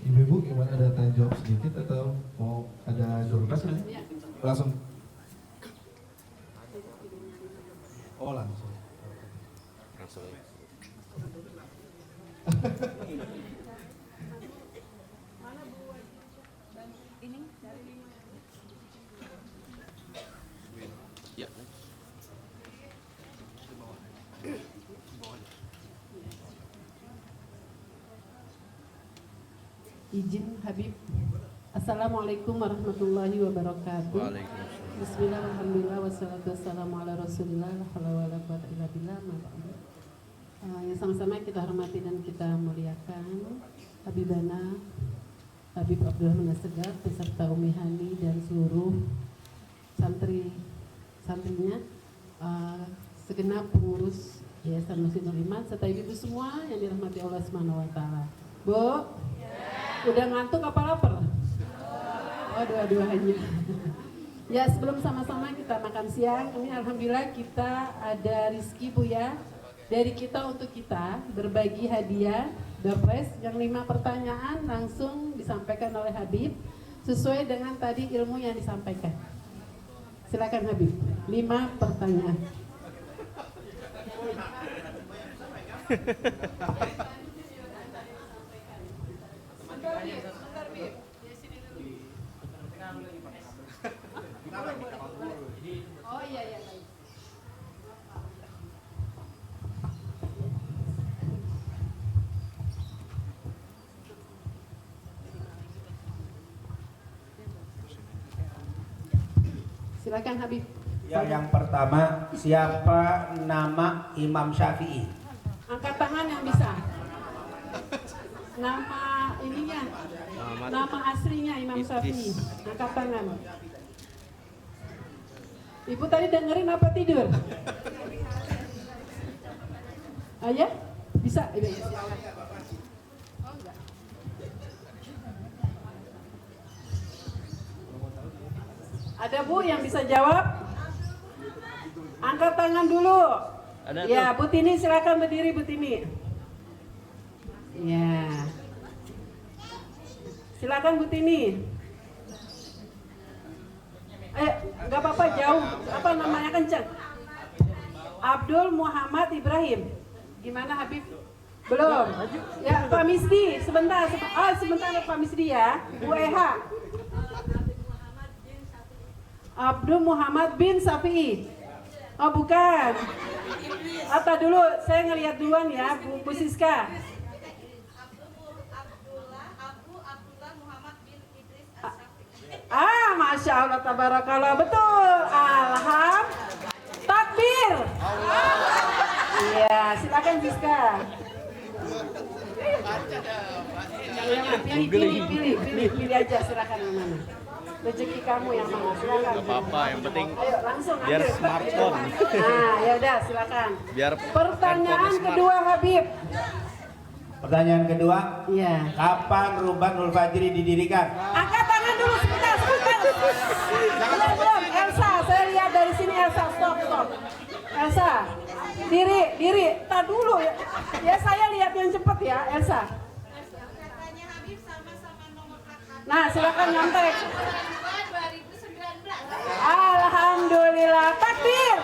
S2: Ibu-ibu gimana, ada tanya jawab sedikit atau mau ada doorpress kan? Langsung. Oh langsung.
S3: Ya.
S7: Izin Habib. Assalamualaikum warahmatullahi wabarakatuh.
S3: Waalaikumsalam.
S7: Bismillah, alhamdulillah, wassalatu wassalamu ala rasulillah, la haula wala quwwata illa billah. Yang sama-sama kita hormati dan kita muliakan Habibana Habib Abdurrahman Assegaf beserta Umi Hani dan seluruh santrinya, segenap pengurus Yayasan Muslimin Iman serta ibu semua yang dirahmati Allah Subhanahu wa taala. Bu, udah ngantuk apa lapar? Oh, dua-duanya. Ya, sebelum sama-sama kita makan siang, ini alhamdulillah kita ada rizki Bu ya. Dari kita untuk kita berbagi hadiah door prize yang 5 pertanyaan langsung disampaikan oleh Habib sesuai dengan tadi ilmu yang disampaikan. Silakan Habib, 5 pertanyaan. Oh iya iya. Silakan Habib.
S5: Ya, yang pertama, siapa nama Imam Syafi'i?
S7: Angkat tangan yang bisa. Nama ininya, nama aslinya Imam Syafi'i. Angkat tangan. Ibu tadi dengerin apa tidur? Ayah? Bisa? Ibu. Oh enggak. Ada Bu yang bisa jawab? Angkat tangan dulu.
S3: Ada
S7: ya, Bu Tini silakan berdiri Bu Tini. Ya. Silakan Bu Tini. Enggak apa-apa jauh. Apa namanya kencang? Abdul Muhammad Ibrahim. Gimana Habib? Belum. Ya, Pak Misdi, sebentar. Sebentar Pak Misdi ya. Bu Eha. Abdul Muhammad bin Safi'i. Oh bukan. Apa dulu? Saya ngelihat duluan ya, Bu Siska.
S8: Abdullah Muhammad bin Idris As-Syafi'i.
S7: Masya Allah, tabarakallah, betul. Takbir. Iya, silakan Siska. Pilih aja, silakan yang mana. Rezeki kamu yang mana, silakan.
S3: Gak apa-apa, yang penting
S7: Ayo langsung
S3: biar
S7: ambil.
S3: smartphone.
S7: Ya udah, silakan.
S3: Biar
S7: Pertanyaan
S3: handphone smart.
S7: kedua Habib.
S5: Pertanyaan kedua,
S7: Iya.
S5: kapan Rubanul Fajri didirikan?
S7: Angkat tangan dulu sebentar. Belum. Elsa, saya lihat dari sini Elsa, stop. Elsa, diri. Tak dulu ya. Ya saya lihat yang cepat ya, Elsa.
S8: Katanya Habib sama-sama nomor kakak.
S7: Nah, silakan nyontek.
S8: 2019.
S7: Alhamdulillah, takbir.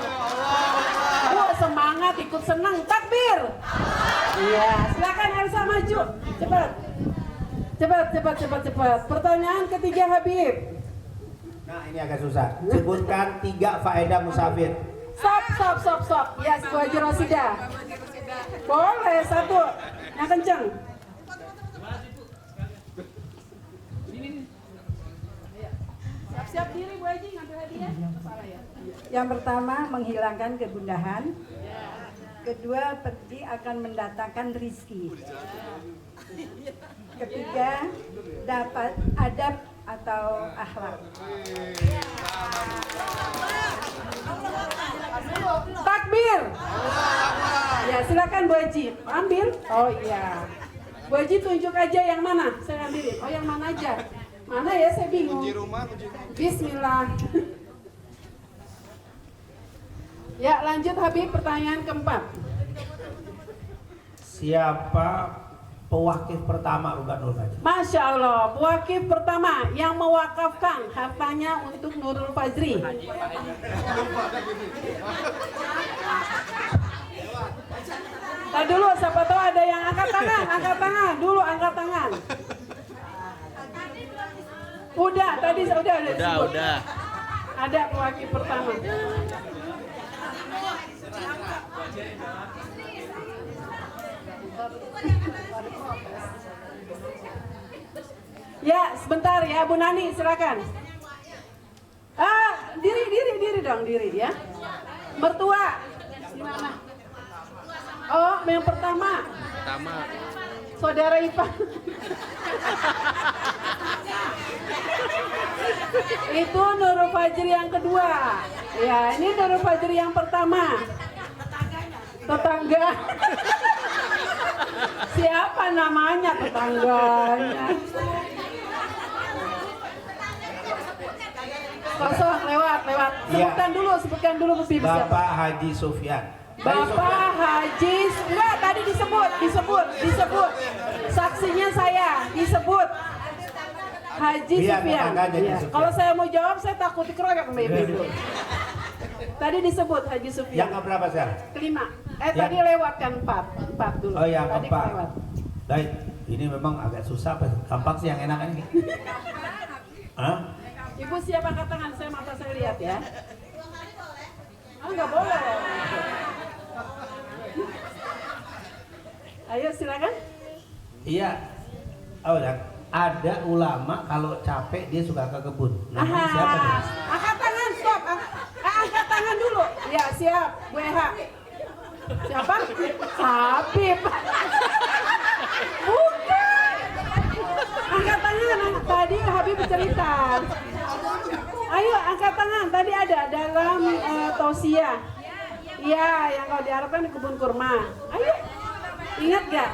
S7: Semangat, ikut senang, takbir. Iya, silakan Elsa maju. Cepat. Pertanyaan ketiga Habib.
S5: Nah, ini agak susah. Sebutkan 3 faedah musafir.
S7: Stop. Ya, Bu Haji Rosida. Boleh, 1. Yang kenceng. Siap-siap diri Bu Haji, ngambil hadiah.
S9: Yang pertama menghilangkan kegundahan. Kedua, pergi akan mendatangkan rizki. Ketiga, dapat adab atau akhlak.
S7: Takbir. Ya, silakan Bu Haji. Ambil. Oh iya. Bu Haji tunjuk aja yang mana. Saya ambilin. Oh, yang mana aja. Mana ya, saya bingung. Bismillah. Ya, lanjut Habib, pertanyaan keempat.
S5: Siapa pewakif pertama Rubanul Fajri?
S7: Masya Allah, pewakif pertama yang mewakafkan hartanya untuk Nurul Fajri. Tadi dulu, siapa tahu ada yang angkat tangan. Dulu angkat tangan. Udah, tadi udah disebut.
S3: Udah.
S7: Ada pewakif pertama. Ya, sebentar ya, Bu Nani, silakan. Diri dong, ya. Mertua. Gimana? Oh, yang pertama.
S3: Pertama.
S7: Saudara Ipa. Itu Nurul Fajri yang kedua. Ya, ini Nurul Fajri yang pertama. Tetangga. Siapa namanya tetangganya? Kosong, lewat. Sebutkan dulu Bu Bibi siapa?
S5: Bapak Haji Sufyan.
S7: Bapak Haji, enggak tadi disebut. Saksinya saya disebut Haji
S5: Biar
S7: Sufyan.
S5: tetangganya
S7: Iya.
S5: disebut.
S7: Kalau saya mau jawab saya takut dikeroyok sama ibu. Tadi disebut Haji Sufyan.
S5: Yang keberapa sekarang?
S7: Kelima.
S5: Yang-
S7: Tadi lewat kan 4 dulu.
S5: Oh, yang
S7: tadi
S5: keempat.
S7: kelewat.
S5: Baik, ini memang agak susah, gampang sih yang enak ini. Hah?
S7: Ibu siap angkat tangan, mata saya lihat ya. Oh, nggak boleh. Ayo silakan.
S5: Iya. Oh, ya. Ada ulama kalau capek dia suka ke kebun. Namanya siapa nih?
S7: Angkat tangan, stop. Angkat tangan dulu. Ya, siap. Bu Eha. Siapa? Habib. Bukan. Angkat tangan. Tadi Habib cerita. Ayo angkat tangan. Tadi ada dalam tausiah. Iya, yang kalau diharapkan di kebun kurma. Ayo. Ingat gak?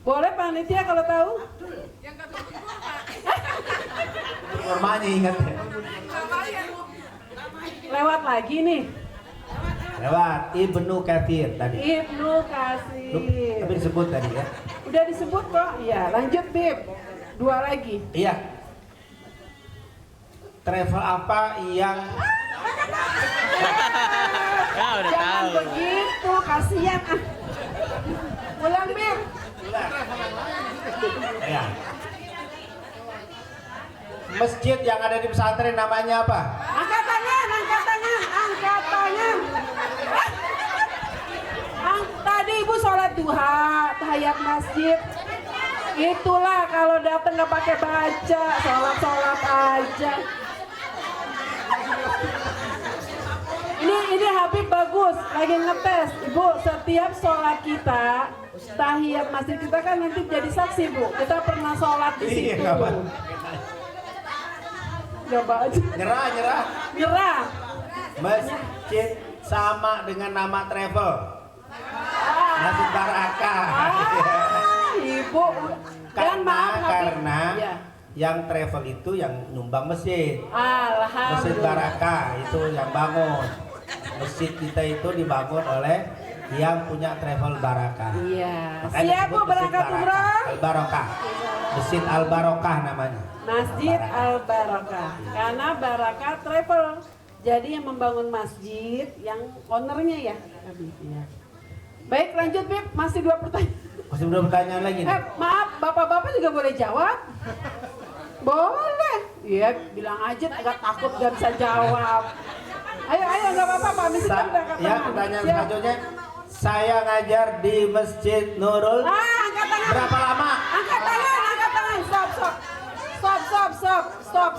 S7: Boleh panitia kalau tahu?
S5: Kurmanya ingat ya?
S7: Lewat lagi nih.
S5: Lewat Ibnu Katsir tadi.
S7: Ibnu Katsir.
S5: Tapi disebut tadi ya.
S7: Udah disebut kok. Iya, lanjut Bib. 2 lagi.
S5: Iya. Travel apa yang
S3: Udah
S7: Jangan
S3: tahu.
S7: begitu, kasihan. Ulang Bib.
S5: ya. Masjid yang ada di pesantren namanya apa?
S7: Angkat tangan. Tadi Ibu sholat duha, tahiyat masjid. Itulah kalau datang nggak pakai baca, sholat aja. Ini Habib bagus, lagi ngetes. Ibu, setiap sholat kita, tahiyat masjid kita kan nanti jadi saksi Bu. Kita pernah sholat di situ.
S5: Iya, nggak apa.
S7: Nggak baca.
S5: Nyerah. Masjid sama dengan nama travel. Masjid Barakah.
S7: Ibu. Dan maaf Habib.
S5: Karena
S7: Ya.
S5: yang travel itu yang nyumbang masjid. Masjid
S7: Alhamdulillah.
S5: Barakah itu yang bangun. Masjid kita itu dibangun oleh yang punya travel Barakah.
S7: Iya.
S5: Makanya
S7: Siap Bu
S5: disebut Masjid
S7: berangkat
S5: Barakah.
S7: umroh.
S5: Al-Barokah. Masjid Al-Barokah namanya.
S7: Masjid Al-Barakah. Karena Barakah Travel. Jadi yang membangun masjid, yang ownernya ya. Habib, ya. Baik lanjut Bib, masih 2 pertanyaan.
S5: Masih belum pertanyaan lagi nih.
S7: Maaf, bapak-bapak juga boleh jawab. Boleh. Iya, bilang aja nggak takut nggak bisa jawab. Ayo nggak apa-apa Pak Miskin udah angkat
S5: Ya,
S7: tangan.
S5: pertanyaan
S7: Siap.
S5: selanjutnya. Saya ngajar di Masjid Nurul.
S7: Angkat tangan.
S5: Berapa lama?
S7: Angkat tangan. Stop.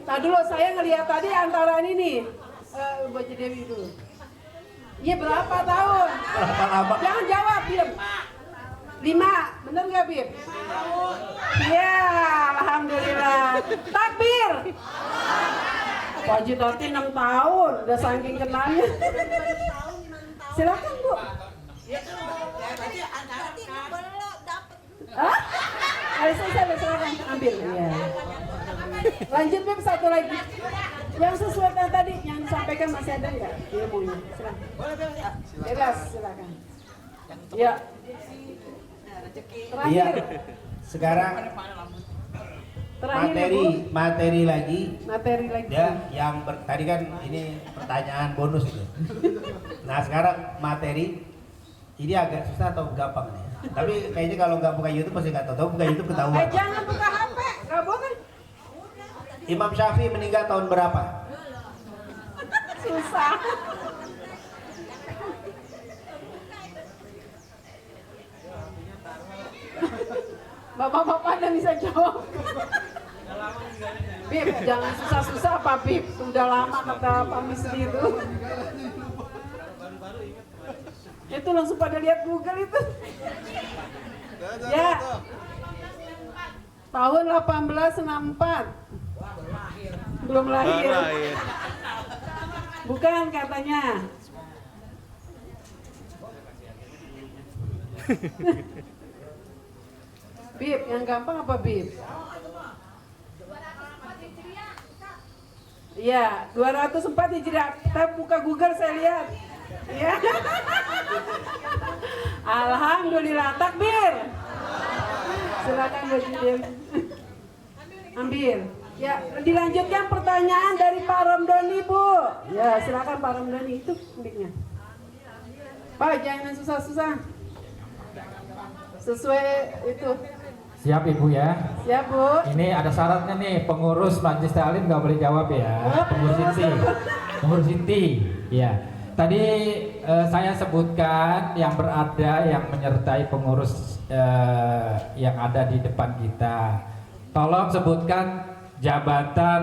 S7: Nah dulu saya ngelihat tadi antara ini nih. Baca Dewi dulu. Iya berapa tahun?
S5: Berapa lama?
S7: Jangan jawab, Bib. 5, bener nggak Bib? Iya, alhamdulillah. Takbir. Pak Haji Tati 6 tahun, udah saking kenalnya. Silakan Bu. Hah? Ayo saya silakan ambil. Iya. Lanjut Bib, satu lagi. Yang sesuai dengan tadi yang disampaikan masih ada nggak ilmunya? Silakan. Bebas, silakan. Ya. Terakhir.
S5: Iya. Sekarang
S7: Terakhir
S5: materi lagi.
S7: Materi lagi.
S5: Ya, yang tadi kan ini pertanyaan bonus itu. Nah, sekarang materi ini agak susah atau gampang nih? Tapi kayaknya kalau nggak buka YouTube pasti nggak tahu. Buka YouTube ketahuan.
S7: Jangan buka HP, nggak boleh.
S5: Imam Syafi'i meninggal tahun berapa?
S7: Susah. Bapak-bapak ada bisa jawab. Bib, jangan susah-susah Pak Bib. Sudah lama kata Pak Misli itu. Itu langsung pada lihat Google itu. Ya. Tahun 1864. Belum lahir. Bukan katanya. Bib, yang gampang apa Bib? Iya, 204 Hijriah. Kita buka Google saya lihat. Ya. Alhamdulillah, takbir. Silakan Bu Jidil. Ambil. Ya, dilanjutkan pertanyaan dari Pak Romdoni, Bu. Ya, silakan Pak Romdoni, itu mic-nya. Pak, jangan susah-susah. Sesuai itu.
S4: Siap Ibu ya.
S7: Siap Bu.
S4: Ini ada syaratnya nih, pengurus Majelis Ta'lim nggak boleh jawab ya. Pengurus inti. Pengurus inti. Ya. Tadi saya sebutkan yang berada, yang menyertai pengurus yang ada di depan kita. Tolong sebutkan jabatan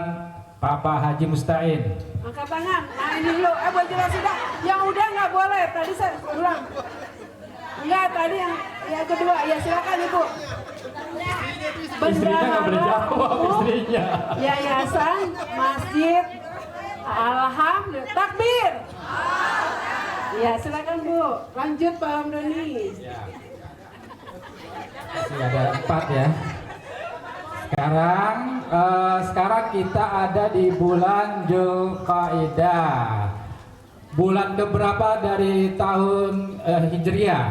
S4: Bapak Haji Mustain.
S7: Angkat tangan. Nah ini dulu. Buat jelas sudah. Yang udah nggak boleh. Tadi saya ulang. Enggak, tadi yang kedua. Ya silakan Ibu.
S4: Istrinya nggak boleh jawab, istrinya.
S7: Yayasan Masjid Alhamdulillah. Takbir. Ya silakan Bu. Lanjut Pak Ramdhani.
S4: Ya. Masih ada 4 ya. Sekarang kita ada di bulan Dzulqa'dah. Bulan keberapa dari tahun Hijriah?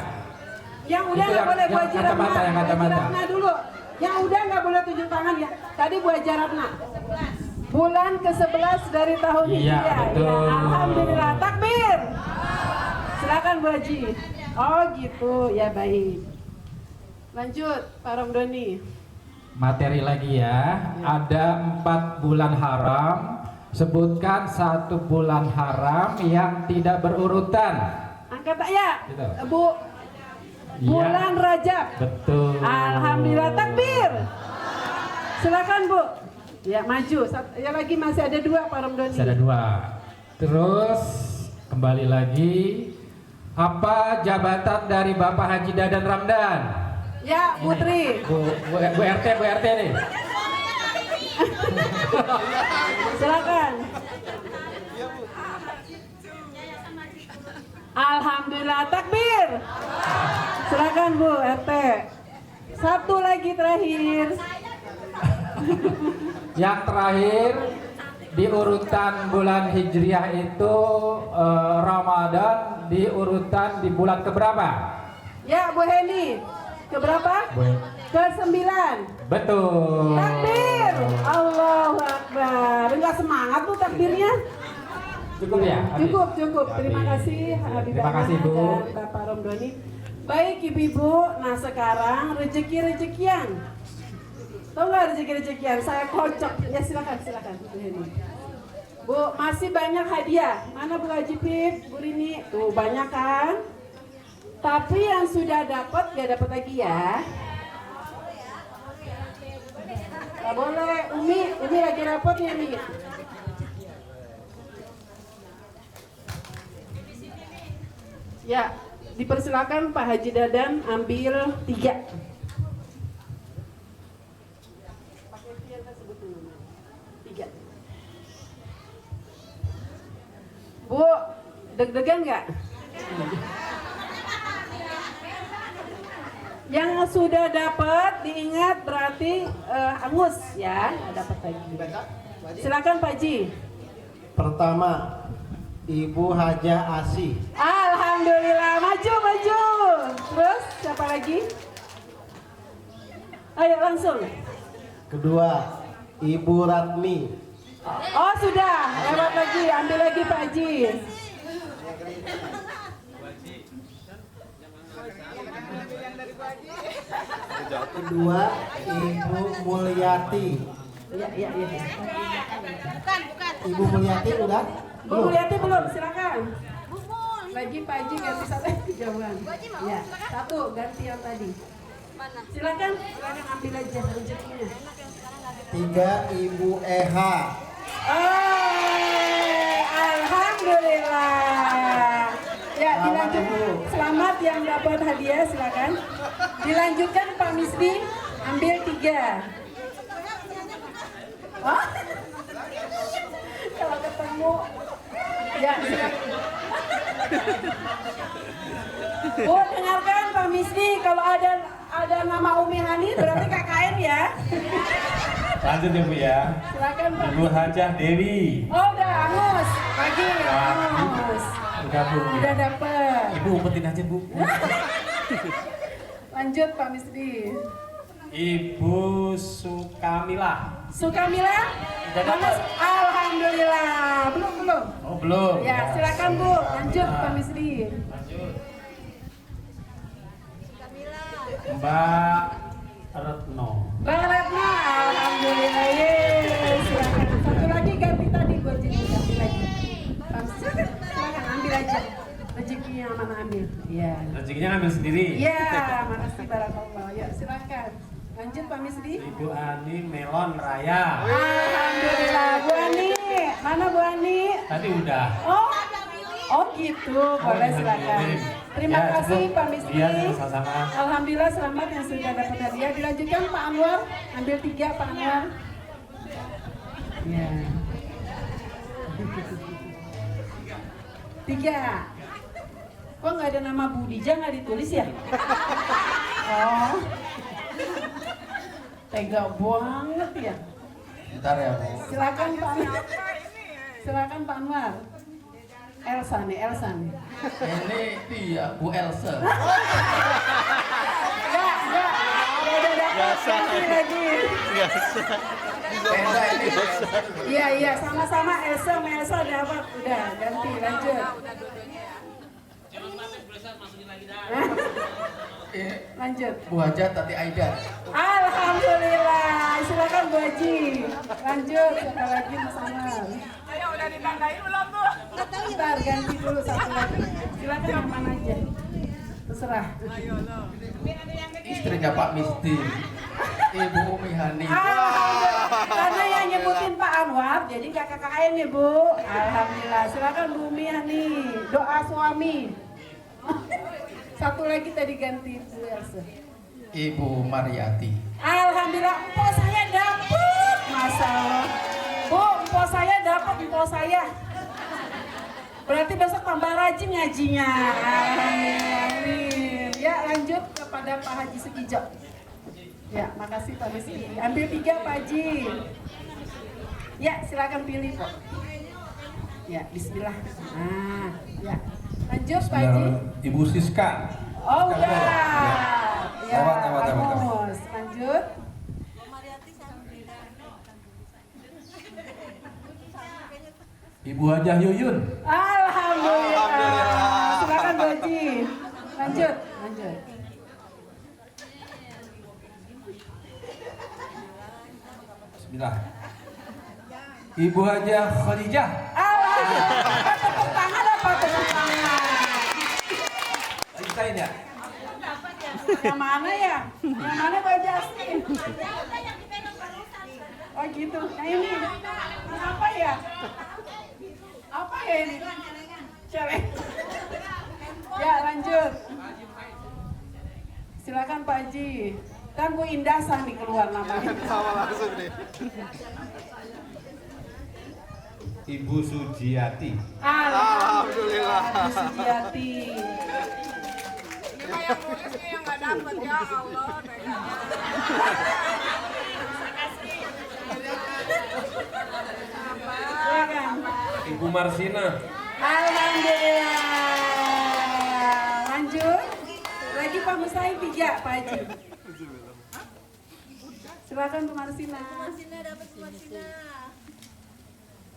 S7: Yang udah nggak boleh Bu Haji Ratna.
S4: Yang kacamata.
S7: Dulu. Yang udah nggak boleh tunjuk tangan ya. Tadi Bu Haji Ratna. Bulan ke-11 dari tahun Hijriah.
S4: Iya, betul.
S7: Ya, alhamdulillah. Takbir. Silakan Bu Haji. Oh gitu, ya baik. Lanjut Pak Ramdhani.
S4: Materi lagi ya. Ada 4 bulan haram. Sebutkan 1 bulan haram yang tidak berurutan.
S7: Angkat ya,
S4: Gitu.
S7: Bu. Bulan Rajab.
S4: Betul.
S7: Alhamdulillah, takbir. Silakan Bu. Ya maju. Ya lagi masih ada 2 Pak Ramdhani.
S4: Masih ada 2. Terus kembali lagi. Apa jabatan dari Bapak Haji Dadan Ramdan?
S7: Ya Putri.
S4: Bu RT nih.
S7: Silakan. Alhamdulillah, takbir. Silakan Bu RT. 1 lagi terakhir.
S4: Yang terakhir di urutan bulan Hijriah itu Ramadan di urutan di bulan keberapa?
S7: Ya Bu Heni. Keberapa? Ke-9.
S4: Betul.
S7: Takbir. Allahu Akbar. Enggak semangat tuh takbirnya.
S4: Cukup ya? Habis?
S7: Cukup. Terima kasih Habib
S4: Terima kasih Bu.
S7: dan Bapak Ramdhani. Baik Ibu-ibu, nah sekarang rezeki-rezekian. Tahu nggak rezeki-rezekian? Saya kocok. Ya silakan Bu Heni. Bu, masih banyak hadiah. Mana Bu Haji Pip, Bu Rini? Tuh banyak kan? Tapi yang sudah dapat gak dapat lagi ya. Gak boleh. Umi lagi rapot ya Umi. Ya, dipersilakan Pak Haji Dadan ambil 3. Bu, deg-degan nggak? Yang sudah dapat diingat berarti hangus ya, nggak dapat lagi. Silakan Pak Ji.
S10: Pertama, Ibu Hajah Asih.
S7: Alhamdulillah, maju. Terus siapa lagi? Ayo langsung.
S10: Kedua, Ibu Ratmi.
S7: Oh sudah, lewat lagi, ambil lagi Pak Ji.
S10: Kedua, Ibu Mulyati.
S7: Iya.
S8: Bukan.
S10: Ibu Mulyati udah?
S7: Bu Mulyati belum, silakan. Lagi Pak Ji ganti 1 jawaban. Ya, 1 ganti yang tadi. Silakan ambil aja rezekinya.
S10: 3, Ibu Eha.
S7: Alhamdulillah. Ya,
S10: Selamat
S9: Lanjut. Selamat yang dapat hadiah, silakan. Dilanjutkan Pak Misdi, ambil 3. Wah. Kalau ketemu, ya silakan. Bu, dengarkan Pak Misdi, kalau ada nama Umi Hani berarti KKN ya.
S11: Lanjut ya Bu ya.
S9: Silakan Pak.
S11: Ibu Hajah Dewi.
S9: Oh udah angus, pagi angus.
S11: Udah Bu.
S9: Udah dapet.
S11: Ibu umpetin aja Bu.
S9: Lanjut Pak Misdi.
S11: Ibu Sukamila.
S9: Sukamila?
S11: Udah dapet.
S9: Alhamdulillah. Belum.
S11: Oh belum.
S9: Ya silakan Bu, lanjut Pak Misdi.
S11: Mbak Retno.
S9: Mbak Retno, alhamdulillah. Yeay, silakan. Satu lagi ganti tadi buat jadi ganti lagi. Silakan ambil aja. Rezekinya mana ambil? Iya.
S11: Rezekinya ngambil sendiri.
S9: Iya, makasih barakallah. Ya silakan. Lanjut Pak Misdi.
S11: Ibu Ani Melon Raya.
S9: Alhamdulillah. Bu Ani, mana Bu Ani?
S11: Tadi udah.
S9: Oh gitu, boleh silakan. Terima kasih Pak Misdi.
S11: Iya, sama-sama.
S9: Alhamdulillah selamat yang sudah dapat hadiah. Dilanjutkan Pak Anwar, ambil 3 Pak Anwar. Ya. 3. Kok nggak ada nama Budija, nggak ditulis ya? Oh. Tega banget ya.
S10: Bentar ya Bu.
S9: Silakan Pak. Silakan Pak Anwar. Elsa nih.
S10: Ini dia Bu Elsa.
S9: Udah dapat lagi.
S10: Beda ini.
S9: Iya, sama-sama Elsa sama Elsa dapat. Udah, ganti, lanjut. Lanjut.
S10: Bu Hajah Tati Aida.
S9: Alhamdulillah. Silakan Bu Haji. Lanjut, siapa lagi Mas Anwar?
S8: Ayo udah ditandain belum Bu?
S9: Bentar, ganti dulu satu lagi. Silakan yang mana aja. Terserah.
S10: Istrinya Pak Misdi. Ibu Umi Hani.
S9: Alhamdulillah. Karena yang nyebutin Pak Anwar, jadi kakak KKN nih Bu. Alhamdulillah. Silakan Bu Umi Hani. Doa suami. Satu lagi tadi ganti Bu Elsa.
S10: Ibu Mariati.
S9: Alhamdulillah, empok saya dapet. Masalah. Bu, empok saya dapet, empok saya. Berarti besok tambah rajin ngajinya. Amin. Ya, lanjut kepada Pak Haji Sekijo. Ya, makasih Pak Misdi. Ambil 3 Pak Haji. Ya, silakan pilih Pak. Ya, bismillah. Nah, ya. Lanjut Pak Haji.
S11: Ibu Siska.
S9: Oh, udah. Ya,
S11: Lewat.
S9: bagus. Lanjut.
S11: Ibu Hajah Yuyun.
S9: Alhamdulillah. Silakan Bu Haji. Lanjut.
S11: Bismillah. Ibu Hajah Khadijah.
S9: Alhamdulillah. Tepuk tangan apa tepuk tangan?
S11: Sisain ya?
S9: Yang mana ya? Yang mana Mbak Jasmine? Oh gitu. Nah ini apa ya? Apa ya ini? Celeng. Ya lanjut. Silakan Pak Haji. Kan Bu Indasa nih keluar namanya.
S10: Sama langsung deh.
S11: Ibu Sujiati.
S9: Alhamdulillah. Bu Sujiati.
S8: Kayak nulisnya yang nggak dapet ya Allah.
S11: Ibu Marsina.
S9: Alhamdulillah. Lanjut. Lagi Pak Musaim 3 Pak Haji. Silakan Bu Marsina.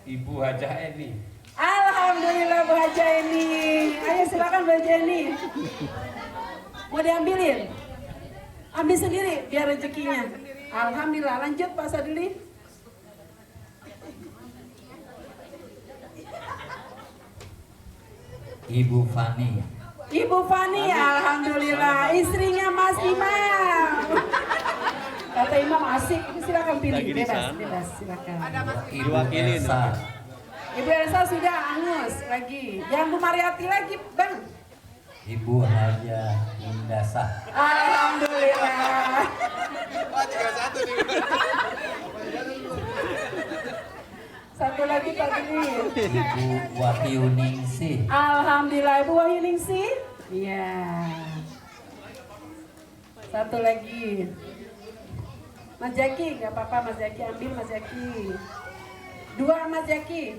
S11: Ibu Hajah Eni.
S9: Alhamdulillah Bu Haja ini. Ayo silakan Bu Haja ini. Mau diambilin? Ambil sendiri biar rezekinya. Alhamdulillah. Lanjut Pak Sadili.
S10: Ibu Fani.
S9: Ibu Fani, alhamdulillah. Istrinya Mas Imam. Kata Imam asik. Silakan pilih. Bebas. Silakan.
S10: Ibu Elsa.
S9: Ibu Elsa sudah angus lagi. Yang Bu Mariati lagi, Bang.
S10: Ibu Haja Indasah.
S9: Alhamdulillah. Satu lagi Pak Gini.
S10: Ibu Wahyu Ningsih.
S9: Alhamdulillah Ibu Wahyu Ningsih. Iya. Satu lagi. Mas Jaki, nggak apa-apa Mas Jaki, ambil Mas Jaki. Dua Mas Jaki.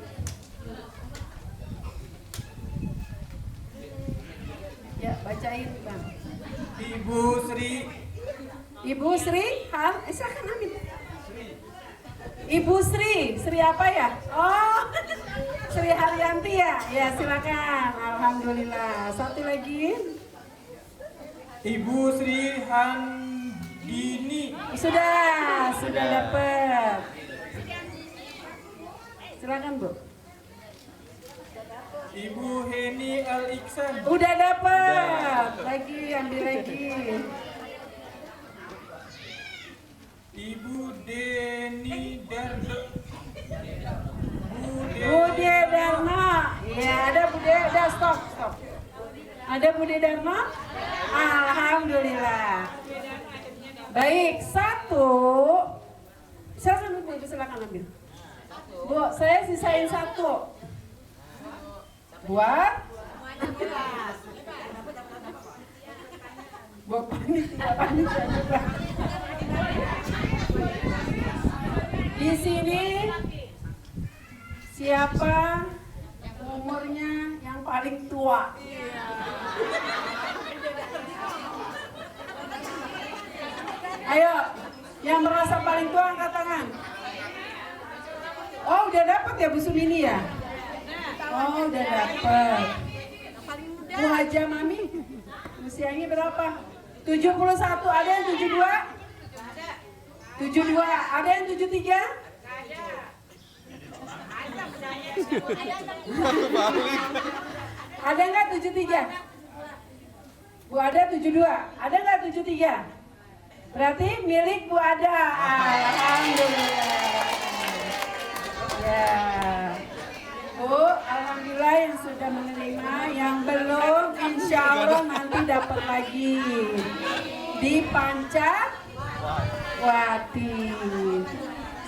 S9: Ya, bacain Bang.
S11: Ibu Sri.
S9: Ibu Sri, silakan ambil. Ibu Sri, Sri apa ya? Oh, Sri Haryanti ya? Ya silakan, alhamdulillah. Satu lagi.
S11: Ibu Sri Handini.
S9: Sudah dapat. Silakan Bu.
S11: Ibu Heni Al Iksan.
S9: Udah dapat. Lagi, ambil lagi.
S11: Ibu Deni Dardo.
S9: Bude Dharma. Ya, ada Bude, ada stop. Ada Bude Dharma? Alhamdulillah. Baik, satu. Silakan Bu, silakan ambil. Bu, saya sisain satu. Buat panik. Di sini siapa umurnya yang paling tua? Ayo, yang merasa paling tua angkat tangan. Oh, udah dapat ya Bu Sumini ya? Oh, udah dapat. Bu Haja Mami, usianya berapa? 71, ada yang 72? 72, ada yang 73? Ada nggak 73? Bu Ada 72, ada nggak 73? Berarti milik Bu Ada. Alhamdulillah. Ya. Bu, alhamdulillah yang sudah menerima, yang belum insya Allah nanti dapat lagi di Pancawati.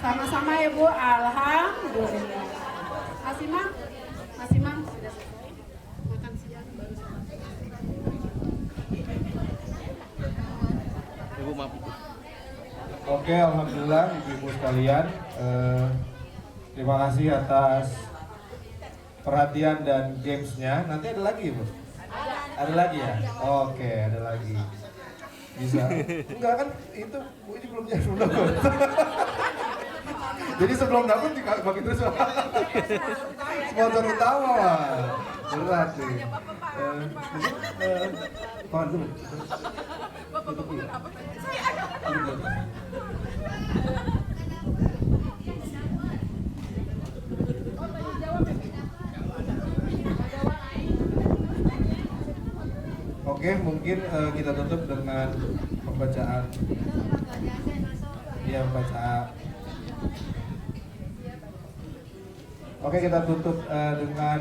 S9: Sama-sama ya Bu, alhamdulillah. Mas Imam sudah selesai. Makan siang baru selesai.
S3: Ibu maaf.
S2: Oke, alhamdulillah ibu-ibu sekalian. Terima kasih atas perhatian dan gamesnya. Nanti ada lagi Bu? Ada lagi ya? Oke, ada lagi. Bisa? Enggak kan? Itu Bu ini belum dapat. Jadi sebelum dapat bagi terus. Sponsor utama Wah. Berat nih. Kawan dulu. Oke, mungkin kita tutup dengan pembacaan. Ya, baca. Oke, kita tutup dengan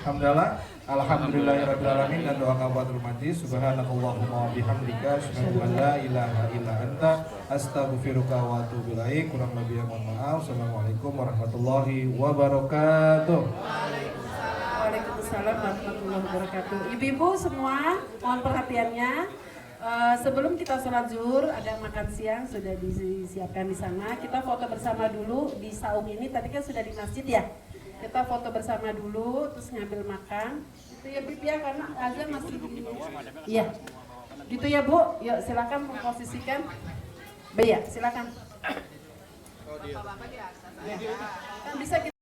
S2: hamdalah. Alhamdulillahirrahmanirrahim dan doa kafatul majlis. Subhanakallahumma wa bihamdika asyhadu an la ilaha illa anta astaghfiruka wa atubu ilaik. Kurang lebihnya mohon maaf. Assalamualaikum warahmatullahi wabarakatuh.
S9: Waalaikumsalam warahmatullahi wabarakatuh. Ibu-ibu semua, mohon perhatiannya. Sebelum kita sholat zuhur, ada makan siang sudah disiapkan di sana. Kita foto bersama dulu di saung ini. Tadi kan sudah di masjid ya. Kita foto bersama dulu, terus ngambil makan. Itu ya Bib ya, karena azan masih di. Iya. Gitu ya Bu. Yuk silakan memposisikan. Ya, silakan. Ya. Kan bisa kita